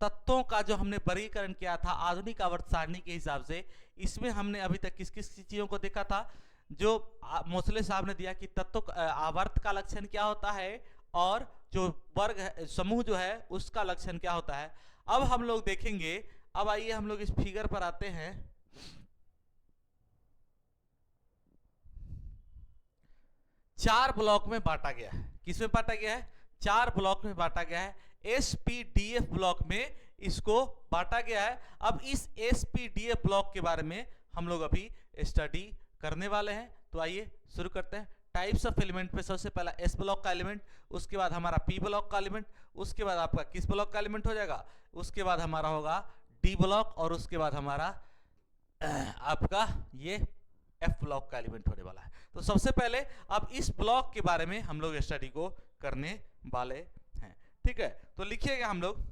Speaker 1: तत्वों का जो हमने वर्गीकरण किया था आधुनिक आवर्त सारणी के हिसाब से, इसमें हमने अभी तक किस किस चीजों को देखा था? जो मोसले साहब ने दिया कि तत्व आवर्त का लक्षण क्या होता है और जो वर्ग समूह जो है उसका लक्षण क्या होता है। अब हम लोग देखेंगे, अब आइए हम लोग इस फिगर पर आते हैं। चार ब्लॉक में बांटा गया है। किसमें बांटा गया है? 4 ब्लॉक में बांटा गया है। एसपीडीएफ ब्लॉक में इसको बांटा गया है। अब इस एसपीडीए ब्लॉक के बारे में हम लोग अभी स्टडी करने वाले हैं। तो आइए शुरू करते हैं। टाइप्स ऑफ एलिमेंट पे सबसे पहला एस ब्लॉक का एलिमेंट, उसके बाद हमारा पी ब्लॉक का एलिमेंट, उसके बाद आपका किस ब्लॉक का एलिमेंट हो जाएगा, उसके बाद हमारा होगा डी ब्लॉक, और उसके बाद हमारा आपका ये एफ ब्लॉक का एलिमेंट होने वाला है। तो सबसे पहले अब इस ब्लॉक के बारे में हम लोग स्टडी को करने वाले हैं। ठीक है, तो लिखिएगा हम लोग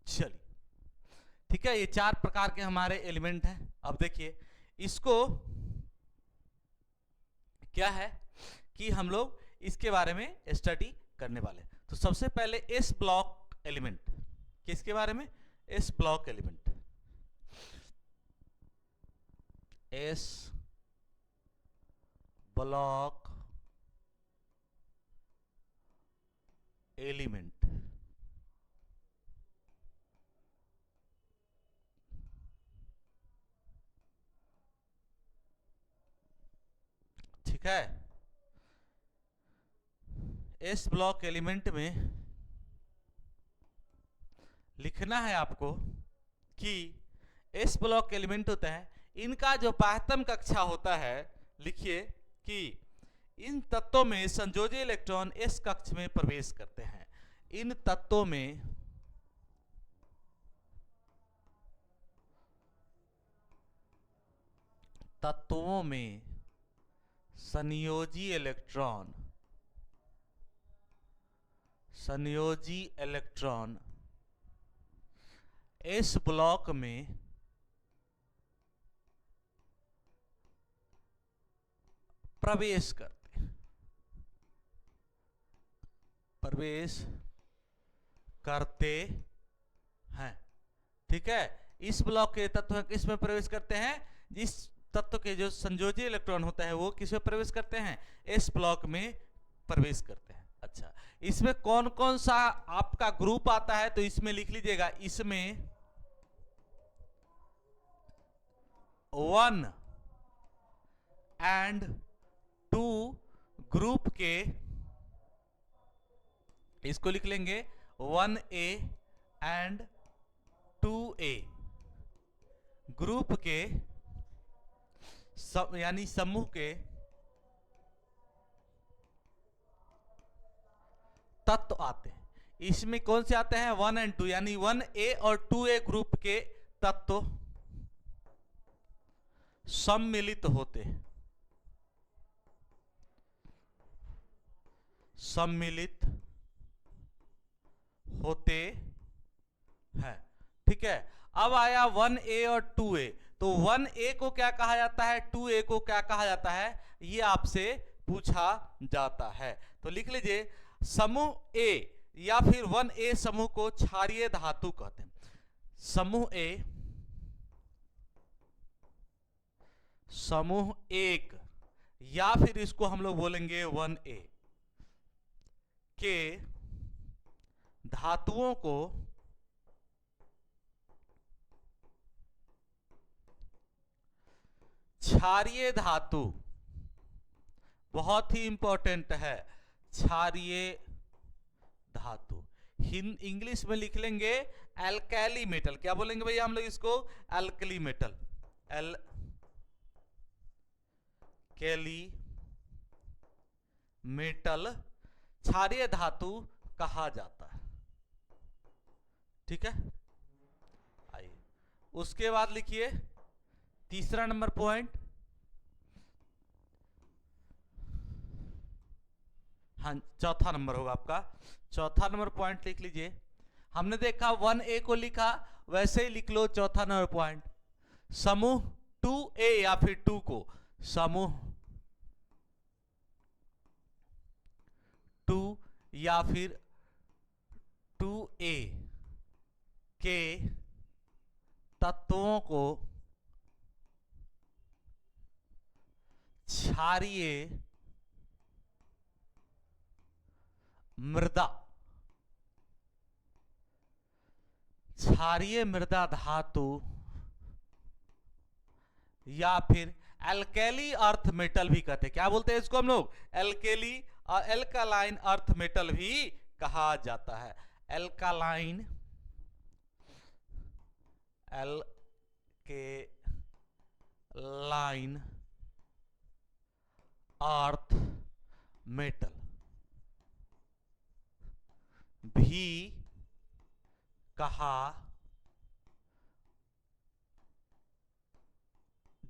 Speaker 1: चलिए, ठीक है, ये चार प्रकार के हमारे एलिमेंट हैं। अब देखिए इसको क्या है कि हम लोग इसके बारे में स्टडी करने वाले। तो सबसे पहले एस ब्लॉक एलिमेंट, किसके बारे में, S block element, S block element. ठीक है, एस ब्लॉक एलिमेंट में लिखना है आपको कि एस ब्लॉक एलिमेंट होता है, इनका जो बाह्यतम कक्षा होता है, लिखिए कि इन तत्वों में संयोजी इलेक्ट्रॉन एस कक्ष में प्रवेश करते हैं। इन तत्वों में संयोजी इलेक्ट्रॉन एस ब्लॉक में प्रवेश करते हैं। ठीक है, इस ब्लॉक के तत्व किस में प्रवेश करते हैं, जिस तत्व के जो संयोजी इलेक्ट्रॉन होता है वो किस में प्रवेश करते हैं, एस ब्लॉक में प्रवेश करते हैं। अच्छा, इसमें कौन कौन सा आपका ग्रुप आता है, तो इसमें लिख लीजिएगा, इसमें 1 and 2 ग्रुप के, इसको लिख लेंगे 1A and 2A ग्रुप के यानी समूह के तत्व आते हैं। इसमें कौन से आते हैं, 1 and 2, यानी 1A और 2A ग्रुप के तत्व सम्मिलित होते हैं, हैं। ठीक है, अब आया 1A और 2A, तो 1A को क्या कहा जाता है, 2A को क्या कहा जाता है, ये आपसे पूछा जाता है। तो लिख लीजिए, समूह A या फिर 1A समूह को क्षारीय धातु कहते हैं। समूह A, समूह 1, या फिर इसको हम लोग बोलेंगे 1A के धातुओं को क्षारीय धातु, बहुत ही इंपॉर्टेंट है, क्षारीय धातु, इंग्लिश में लिख लेंगे एल्कैली मेटल। क्या बोलेंगे भैया हम लोग इसको, एल्कली मेटल, एल्कैली मेटल क्षारीय धातु कहा जाता है। ठीक है, आइए उसके बाद लिखिए तीसरा नंबर पॉइंट, हाँ चौथा नंबर होगा आपका, चौथा नंबर पॉइंट लिख लीजिए। हमने देखा 1A को लिखा, वैसे ही लिख लो चौथा नंबर पॉइंट, समूह 2A या फिर 2 को, समूह 2 या फिर 2A के तत्वों को क्षारीय मृदा, क्षारीय मृदा धातु या फिर एल्केली अर्थ मेटल भी कहते हैं। क्या बोलते हैं इसको हम लोग? एल्केली और एल्कालाइन अर्थ मेटल भी कहा जाता है। एल्कालाइन, एल्केलाइन अर्थ मेटल भी कहा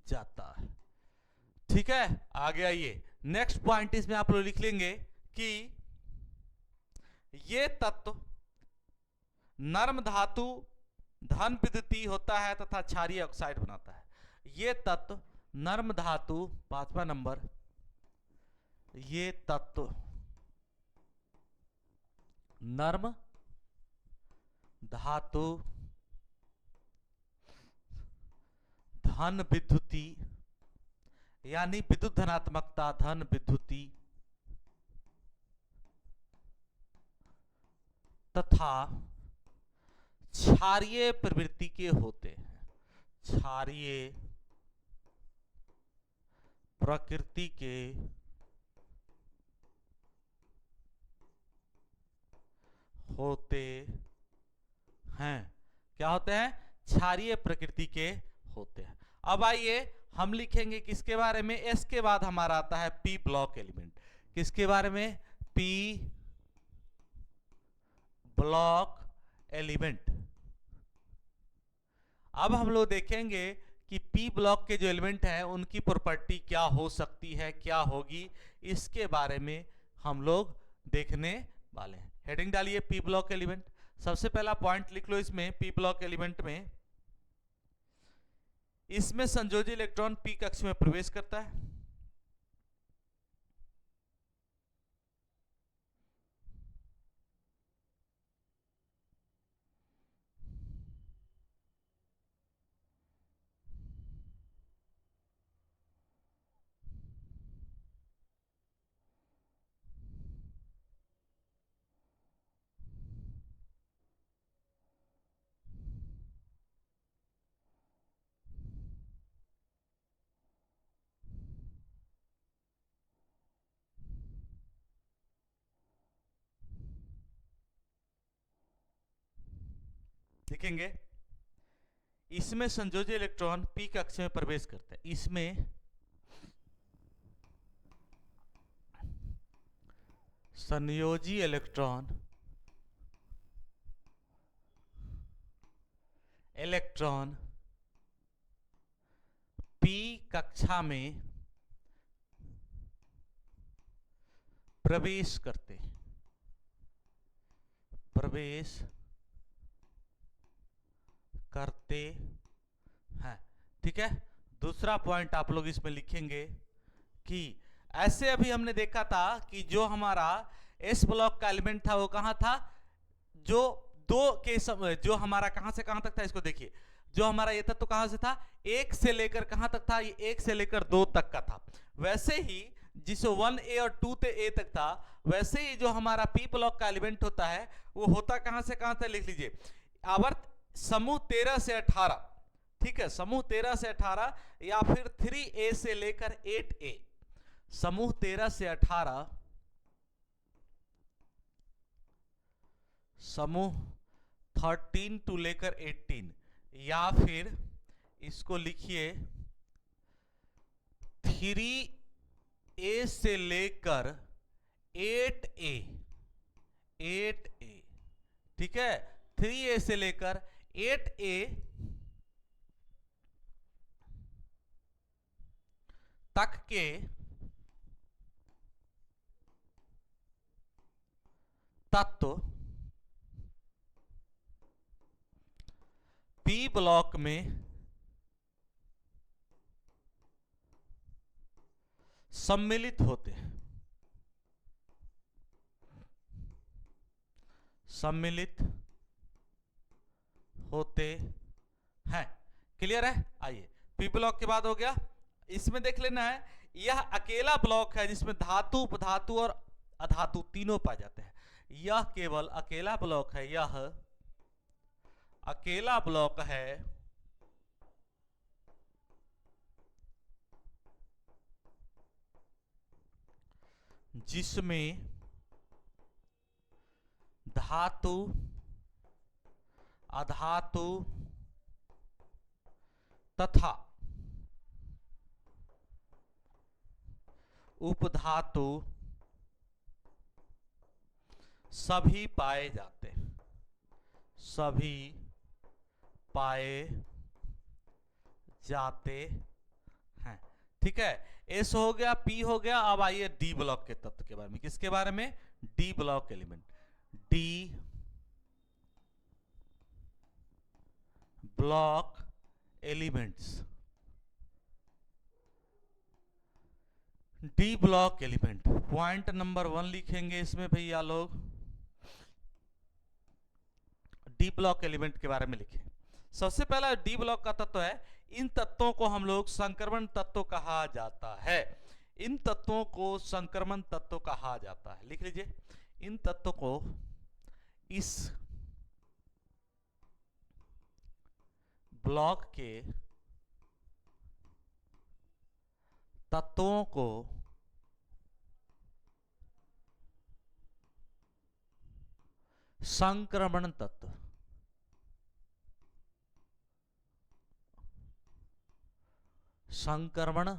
Speaker 1: जाता है। ठीक है, आगे आइए। नेक्स्ट पॉइंट इसमें आप लोग लिख लेंगे कि ये तत्व नर्म धातु धन विद्युतीय होता है तथा क्षारीय ऑक्साइड बनाता है। ये तत्व नर्म धातु, 5वां नंबर, ये तत्व नर्म धातु धन विद्युती यानी विद्युत धनात्मकता धन विद्युती तथा क्षारीय प्रवृत्ति के होते हैं। क्षारीय प्रकृति के होते हैं। क्या होते हैं? क्षारीय प्रकृति के होते हैं। अब आइए हम लिखेंगे किसके बारे में? एस के बाद हमारा आता है पी ब्लॉक एलिमेंट। किसके बारे में? P block element. अब हम लोग देखेंगे कि पी ब्लॉक के जो एलिमेंट हैं उनकी प्रॉपर्टी क्या हो सकती है, क्या होगी, इसके बारे में हम लोग देखने वाले हैं। हेडिंग डालिए पी ब्लॉक एलिमेंट। सबसे पहला पॉइंट लिख लो इसमें, पी ब्लॉक एलिमेंट में इसमें संयोजी इलेक्ट्रॉन पी कक्ष में प्रवेश करता है। देखेंगे इसमें संयोजी इलेक्ट्रॉन पी कक्ष में प्रवेश करते हैं। इसमें संयोजी इलेक्ट्रॉन पी कक्षा में प्रवेश करते हैं। प्रवेश करते हैं। ठीक है, दूसरा पॉइंट आप लोग इसमें लिखेंगे कि ऐसे अभी हमने देखा था कि जो हमारा एस ब्लॉक का एलिमेंट था वो कहां था? जो दो के जो हमारा कहां से कहां तक था, इसको देखिए। जो हमारा ये तत्व कहां से था? एक से लेकर कहां तक था? ये एक से लेकर 2 तक का था। वैसे ही जिसो 1A और 2A तक था, वैसे ही जो हमारा पी ब्लॉक का एलिमेंट होता है वो होता कहां से कहां तक? लिख लीजिए, आवर्त समूह 13 से 18। ठीक है, समूह 13 से 18 या फिर 3A से लेकर 8A। समूह 13 से 18, समूह 13 टू लेकर 18, या फिर इसको लिखिए 3A से लेकर 8A। 8A, ठीक है, 3A से लेकर 8A तक के तत्व पी ब्लॉक में सम्मिलित होते हैं। सम्मिलित होते हैं। क्लियर है? आइए, पी ब्लॉक के बाद हो गया। इसमें देख लेना है, यह अकेला ब्लॉक है जिसमें धातु, उपधातु और अधातु तीनों पाए जाते हैं। यह केवल अकेला ब्लॉक है, यह अकेला ब्लॉक है जिसमें धातु, अधातु तथा उपधातु सभी पाए जाते हैं, सभी पाए जाते हैं। ठीक है, एस हो गया, पी हो गया। अब आइए डी ब्लॉक के तत्व के बारे में। किसके बारे में? D block element. D block elements. D block element point number 1 लिखेंगे इसमें भैया लोग, डी ब्लॉक एलिमेंट के बारे में लिखें। सबसे पहला डी ब्लॉक का तत्व है, इन तत्वों को हम लोग संक्रमण तत्व कहा जाता है। इन तत्वों को संक्रमण तत्व कहा जाता है, लिख लीजिए। इन तत्वों को, इस ब्लॉक के तत्वों को संक्रमण तत्व, संक्रमण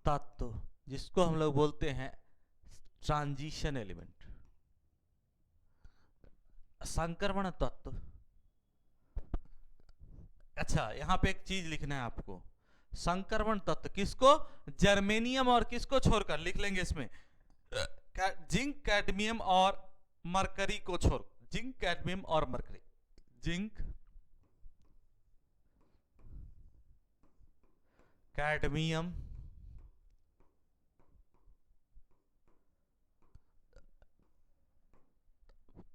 Speaker 1: तत्व, जिसको हम लोग बोलते हैं ट्रांजिशन एलिमेंट, संक्रमण तत्व। अच्छा, यहां पे एक चीज लिखना है आपको, संक्रमण तत्व किसको? जर्मेनियम और किसको छोड़कर, लिख लेंगे इसमें, जिंक, कैडमियम और मरकरी को छोड़, जिंक, कैडमियम और मरकरी, जिंक, कैडमियम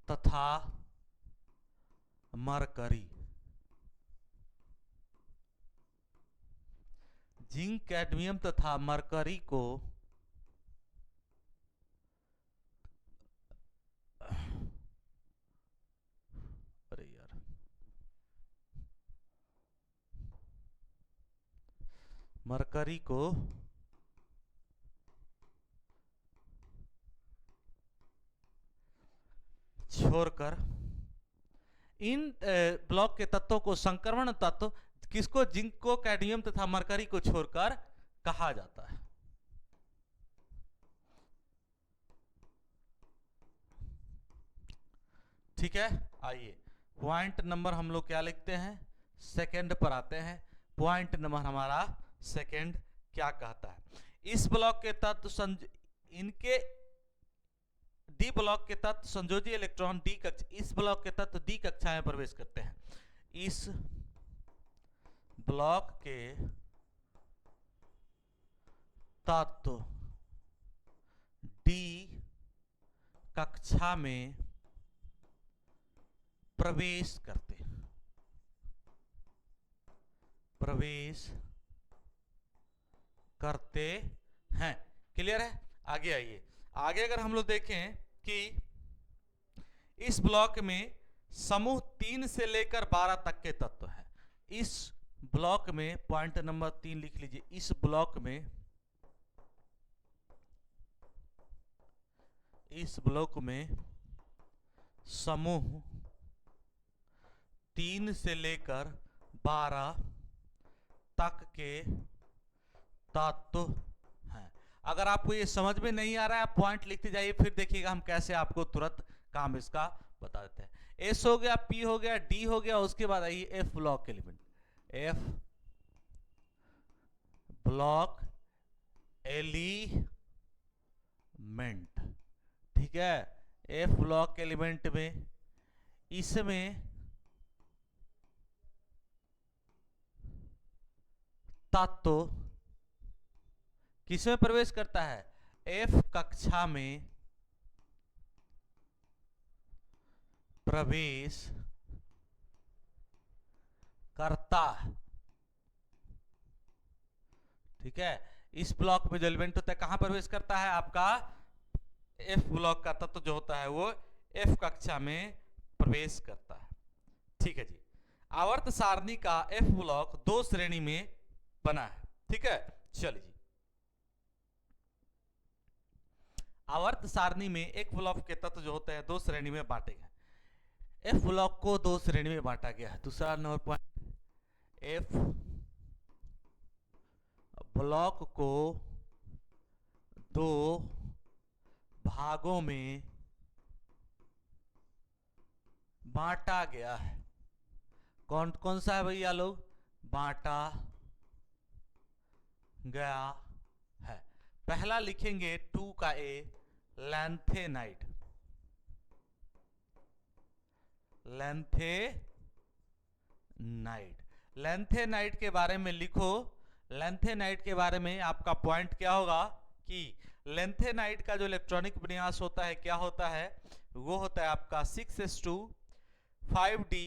Speaker 1: तथा मरकरी। जिंक, कैडमियम तथा मरकरी को अरे यार, मरकरी को छोड़कर इन ब्लॉक के तत्वों को संक्रमण तत्व, किसको? जिंक को, कैडमियम तथा मरकरी को छोड़कर कहा जाता है। ठीक है, आइए पॉइंट नंबर हम लोग क्या लिखते हैं? सेकंड पर आते हैं। पॉइंट नंबर हमारा सेकंड क्या कहता है? इस ब्लॉक के तत्व इनके डी ब्लॉक के तत्व संयोजी इलेक्ट्रॉन डी कक्षा, इस ब्लॉक के तत्व डी कक्षा में प्रवेश करते हैं। इस ब्लॉक के तत्व डी कक्षा में प्रवेश करते हैं, प्रवेश करते हैं। क्लियर है? आगे आइए, आगे अगर हम लोग देखें कि इस ब्लॉक में समूह 3 से लेकर 12 तक के तत्व हैं। इस ब्लॉक में पॉइंट नंबर 3 लिख लीजिए, इस ब्लॉक में, इस ब्लॉक में समूह 3 से लेकर 12 तक के तत्व हैं। अगर आपको ये समझ में नहीं आ रहा है, आप पॉइंट लिखते जाइए, फिर देखिएगा हम कैसे आपको तुरंत काम इसका बता देते हैं। एस हो गया, पी हो गया, डी हो गया, उसके बाद आइए F block element. F block element, ठीक है। एफ ब्लॉक एलिमेंट में, इसमें तत्व किसमें प्रवेश करता है? एफ कक्षा में प्रवेश करता है। ठीक है, इस ब्लॉक में जो एलिमेंट होता है कहां प्रवेश करता है, आपका एफ ब्लॉक का तत्व जो होता है वो एफ कक्षा में प्रवेश करता है। ठीक है जी, आवर्त सारणी का एफ ब्लॉक दो श्रेणी में बना है। ठीक है, चलिए जी, आवर्त सारणी में एक ब्लॉक के तत्व जो होते हैं दो श्रेणी में बांटे गए। एफ ब्लॉक को दो श्रेणी में बांटा गया है। दूसरा नंबर पॉइंट, एफ ब्लॉक को दो भागों में बांटा गया है। कौन कौन सा है भैया लोग, बांटा गया है। पहला लिखेंगे 2 का ए, लैंथेनाइड। लैंथेनाइड के बारे में लिखो। लैंथेनाइड के बारे में आपका पॉइंट क्या होगा कि लैंथेनाइड का जो इलेक्ट्रॉनिक विन्यास होता है क्या होता है, वो होता है आपका 6s2 5d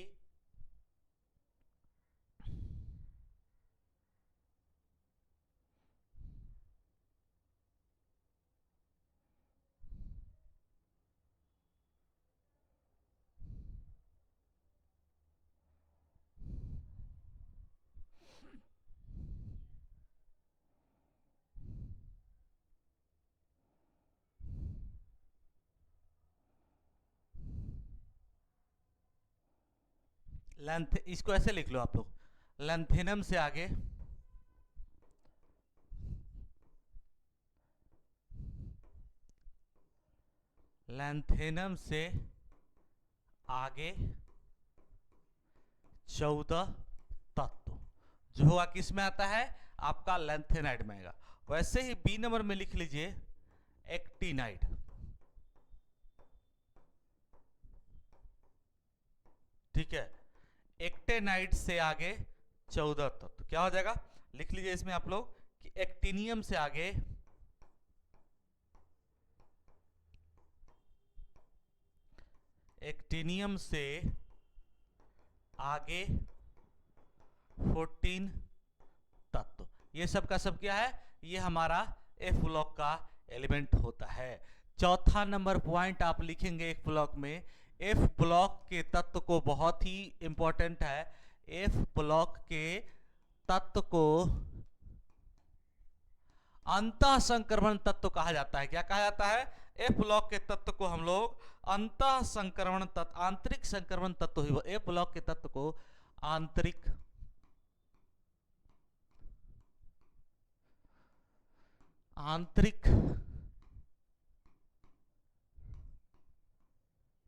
Speaker 1: लेंथ, इसको ऐसे लिख लो आप लोग, लैंथेनम से आगे लैंथेनम से आगे 14 तत्व जो होगा किस में आता है, आपका लैंथेनाइड में आएगा। वैसे ही बी नंबर में लिख लीजिए एक्टिनाइड। ठीक है, एक्टेनाइड से आगे 14 तत्व क्या हो जाएगा, लिख लीजिए इसमें आप लोग कि एक्टिनियम से आगे आगे 14 तत्व। ये सब का सब क्या है, ये हमारा एफ ब्लॉक का एलिमेंट होता है। चौथा नंबर पॉइंट आप लिखेंगे एक ब्लॉक में, एफ ब्लॉक के तत्व को, बहुत ही इंपॉर्टेंट है, एफ ब्लॉक के तत्व को अंतः संक्रमण तत्व कहा जाता है। क्या कहा जाता है, एफ ब्लॉक के तत्व को हम लोग अंतः संक्रमण तत्व, आंतरिक संक्रमण तत्व ही, एफ ब्लॉक के तत्व को आंतरिक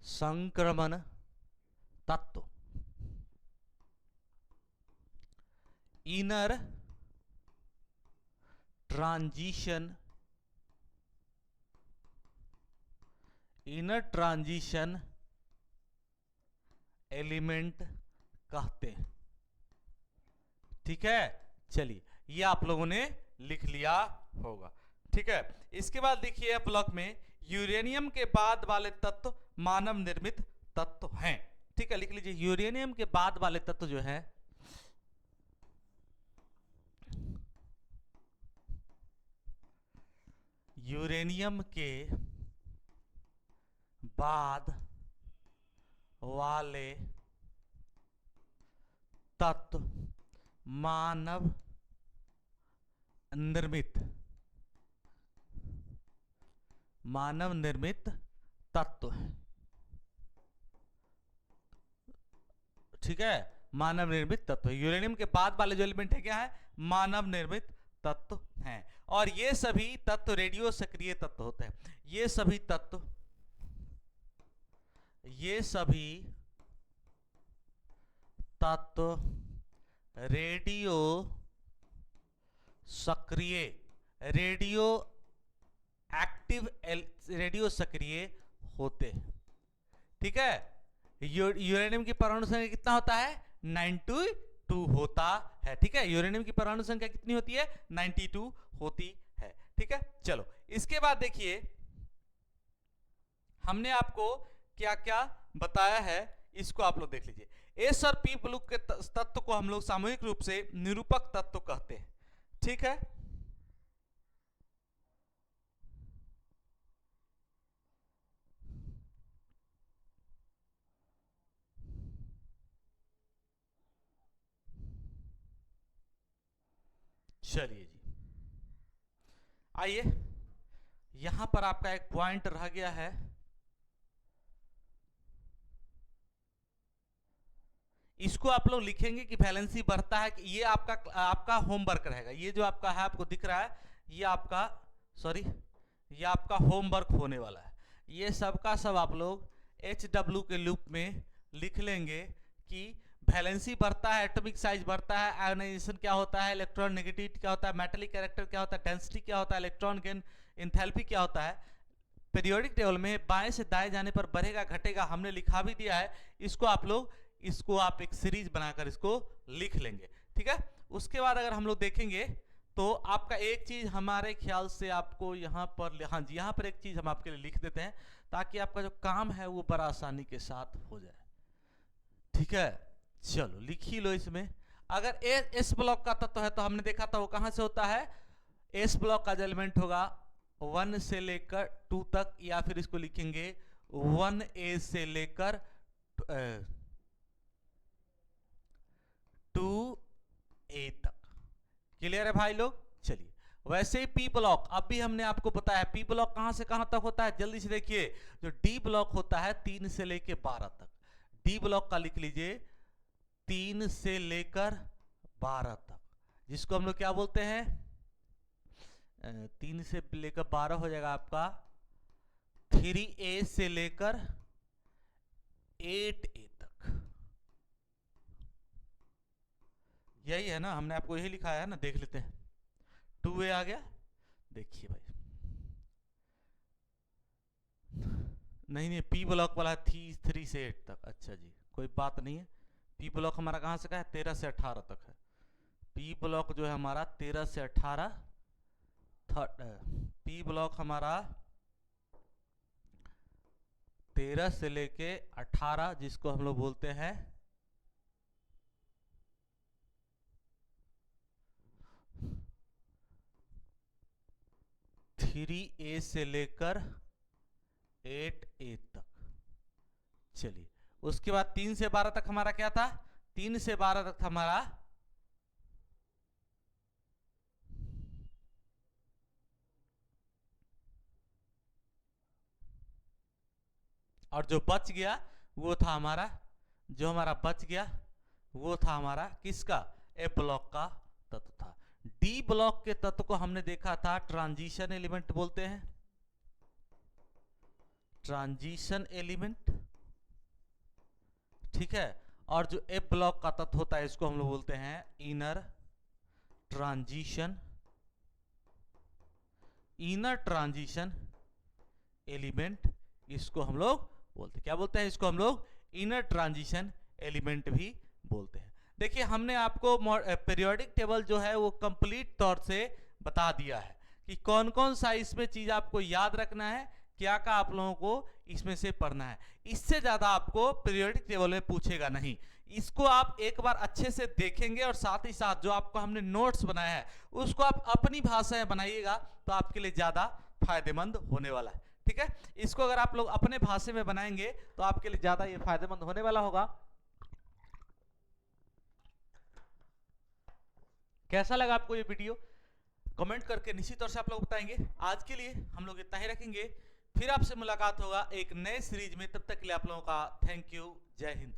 Speaker 1: संक्रमण तत्व, इनर ट्रांजिशन एलिमेंट कहते हैं। ठीक है, चलिए ये आप लोगों ने लिख लिया होगा। ठीक है, इसके बाद देखिए ब्लॉक में यूरेनियम के बाद वाले तत्व मानव निर्मित तत्व हैं। ठीक है, लिख लीजिए यूरेनियम के बाद वाले तत्व जो है यूरेनियम के बाद वाले तत्व मानव निर्मित तत्व है। ठीक है, मानव निर्मित तत्व, यूरेनियम के बाद वाले जो एलिमेंट है क्या है, मानव निर्मित तत्व हैं। और ये सभी तत्व रेडियो सक्रिय तत्व होते हैं। ये सभी तत्व रेडियो सक्रिय, रेडियो एक्टिव, रेडियो सक्रिय होते हैं। ठीक है, यूरेनियम की परमाणु संख्या कितना होता है, 92 होता है। ठीक है, यूरेनियम की परमाणु संख्या कितनी होती है, 92 होती है। ठीक है, चलो इसके बाद देखिए हमने आपको क्या क्या बताया है, इसको आप लोग देख लीजिए। एस और पी ब्लॉक के तत्व को हम लोग सामूहिक रूप से निरूपक तत्व कहते हैं। ठीक है, चलिए जी, आइए यहां पर आपका एक पॉइंट रह गया है, इसको आप लोग लिखेंगे कि वैलेंसी बढ़ता है कि ये आपका होमवर्क रहेगा। ये जो आपका है आपको दिख रहा है, ये आपका ये आपका होमवर्क होने वाला है। ये सब का सब आप लोग HW के लूप में लिख लेंगे कि वैलेंसी बढ़ता है, एटॉमिक साइज बढ़ता है, आयोनाइजेशन क्या होता है, इलेक्ट्रॉन नेगेटिविटी क्या होता है, मेटालिक कैरेक्टर क्या होता है, डेंसिटी क्या होता है, इलेक्ट्रॉन गेन एंथैल्पी क्या होता है। पीरियोडिक टेबल में बाएं से दाएं जाने पर बढ़ेगा घटेगा हमने लिखा भी दिया है। इसको आप एक सीरीज बनाकर इसको लिख लेंगे। ठीक है, उसके बाद अगर हम लोग देखेंगे तो आपका एक चीज हमारे ख्याल से आपको यहाँ पर, हाँ जी, यहाँ पर एक चीज हम आपके लिए लिख देते हैं ताकि आपका जो काम है वो बड़ा आसानी के साथ हो जाए। ठीक है, चलो लिख ही लो इसमें। अगर एस ब्लॉक का तत्व है तो हमने देखा था वो कहां से होता है, एस ब्लॉक का जो एलिमेंट होगा 1 से लेकर 2 तक, या फिर इसको लिखेंगे 1A से लेकर 2A तक। क्लियर है भाई लोग? चलिए, वैसे ही पी ब्लॉक, अब भी हमने आपको बताया पी ब्लॉक कहां से कहां तक होता है। जल्दी से देखिए, जो डी ब्लॉक होता है 3 से लेकर 12 तक, डी ब्लॉक का लिख लीजिए 3 से लेकर 12 तक, जिसको हम लोग क्या बोलते हैं, 3 से लेकर 12 हो जाएगा आपका 3A से लेकर 8A तक। यही है ना, हमने आपको यही लिखाया है ना, देख लेते हैं। 2A आ गया, देखिए भाई, नहीं पी ब्लॉक वाला 3 से 8 तक। अच्छा जी, कोई बात नहीं है। पी ब्लॉक हमारा कहां से का है, 13 से 18 तक है। पी ब्लॉक जो है हमारा 13 से 18, पी ब्लॉक हमारा 13 से लेके 18, जिसको हम लोग बोलते हैं थ्री ए से लेकर 8A तक। चलिए, उसके बाद 3 से 12 तक हमारा क्या था, 3 से 12 तक हमारा और जो बच गया वो था हमारा, वो था हमारा किसका, ए ब्लॉक का तत्व था। डी ब्लॉक के तत्व को हमने देखा था ट्रांजिशन एलिमेंट बोलते हैं, ट्रांजिशन एलिमेंट। ठीक है, और जो ए ब्लॉक का तत्व होता है इसको हम लोग बोलते हैं इनर ट्रांजिशन एलिमेंट। इसको हम लोग बोलते, क्या बोलते हैं, इसको हम लोग इनर ट्रांजिशन एलिमेंट भी बोलते हैं। देखिए, हमने आपको पीरियोडिक टेबल जो है वो कंप्लीट तौर से बता दिया है कि कौन कौन सा इसमें चीज आपको याद रखना है, क्या क्या आप लोगों को इसमें से पढ़ना है। इससे ज्यादा आपको पीरियोडिक टेबल में पूछेगा नहीं। इसको आप एक बार अच्छे से देखेंगे और साथ ही साथ जो आपको हमने नोट्स बनाया है उसको आप अपनी भाषा में बनाइएगा तो आपके लिए ज्यादा फायदेमंद होने वाला है। ठीक है, इसको अगर आप लोग अपने भाषा में बनाएंगे तो आपके लिए ज्यादा ये फायदेमंद होने वाला होगा। कैसा लगा आपको ये वीडियो, कमेंट करके निश्चित तौर से आप लोग बताएंगे। आज के लिए हम लोग इतना ही रखेंगे, फिर आपसे मुलाकात होगा एक नए सीरीज में। तब तक के लिए आप लोगों का थैंक यू, जय हिंद।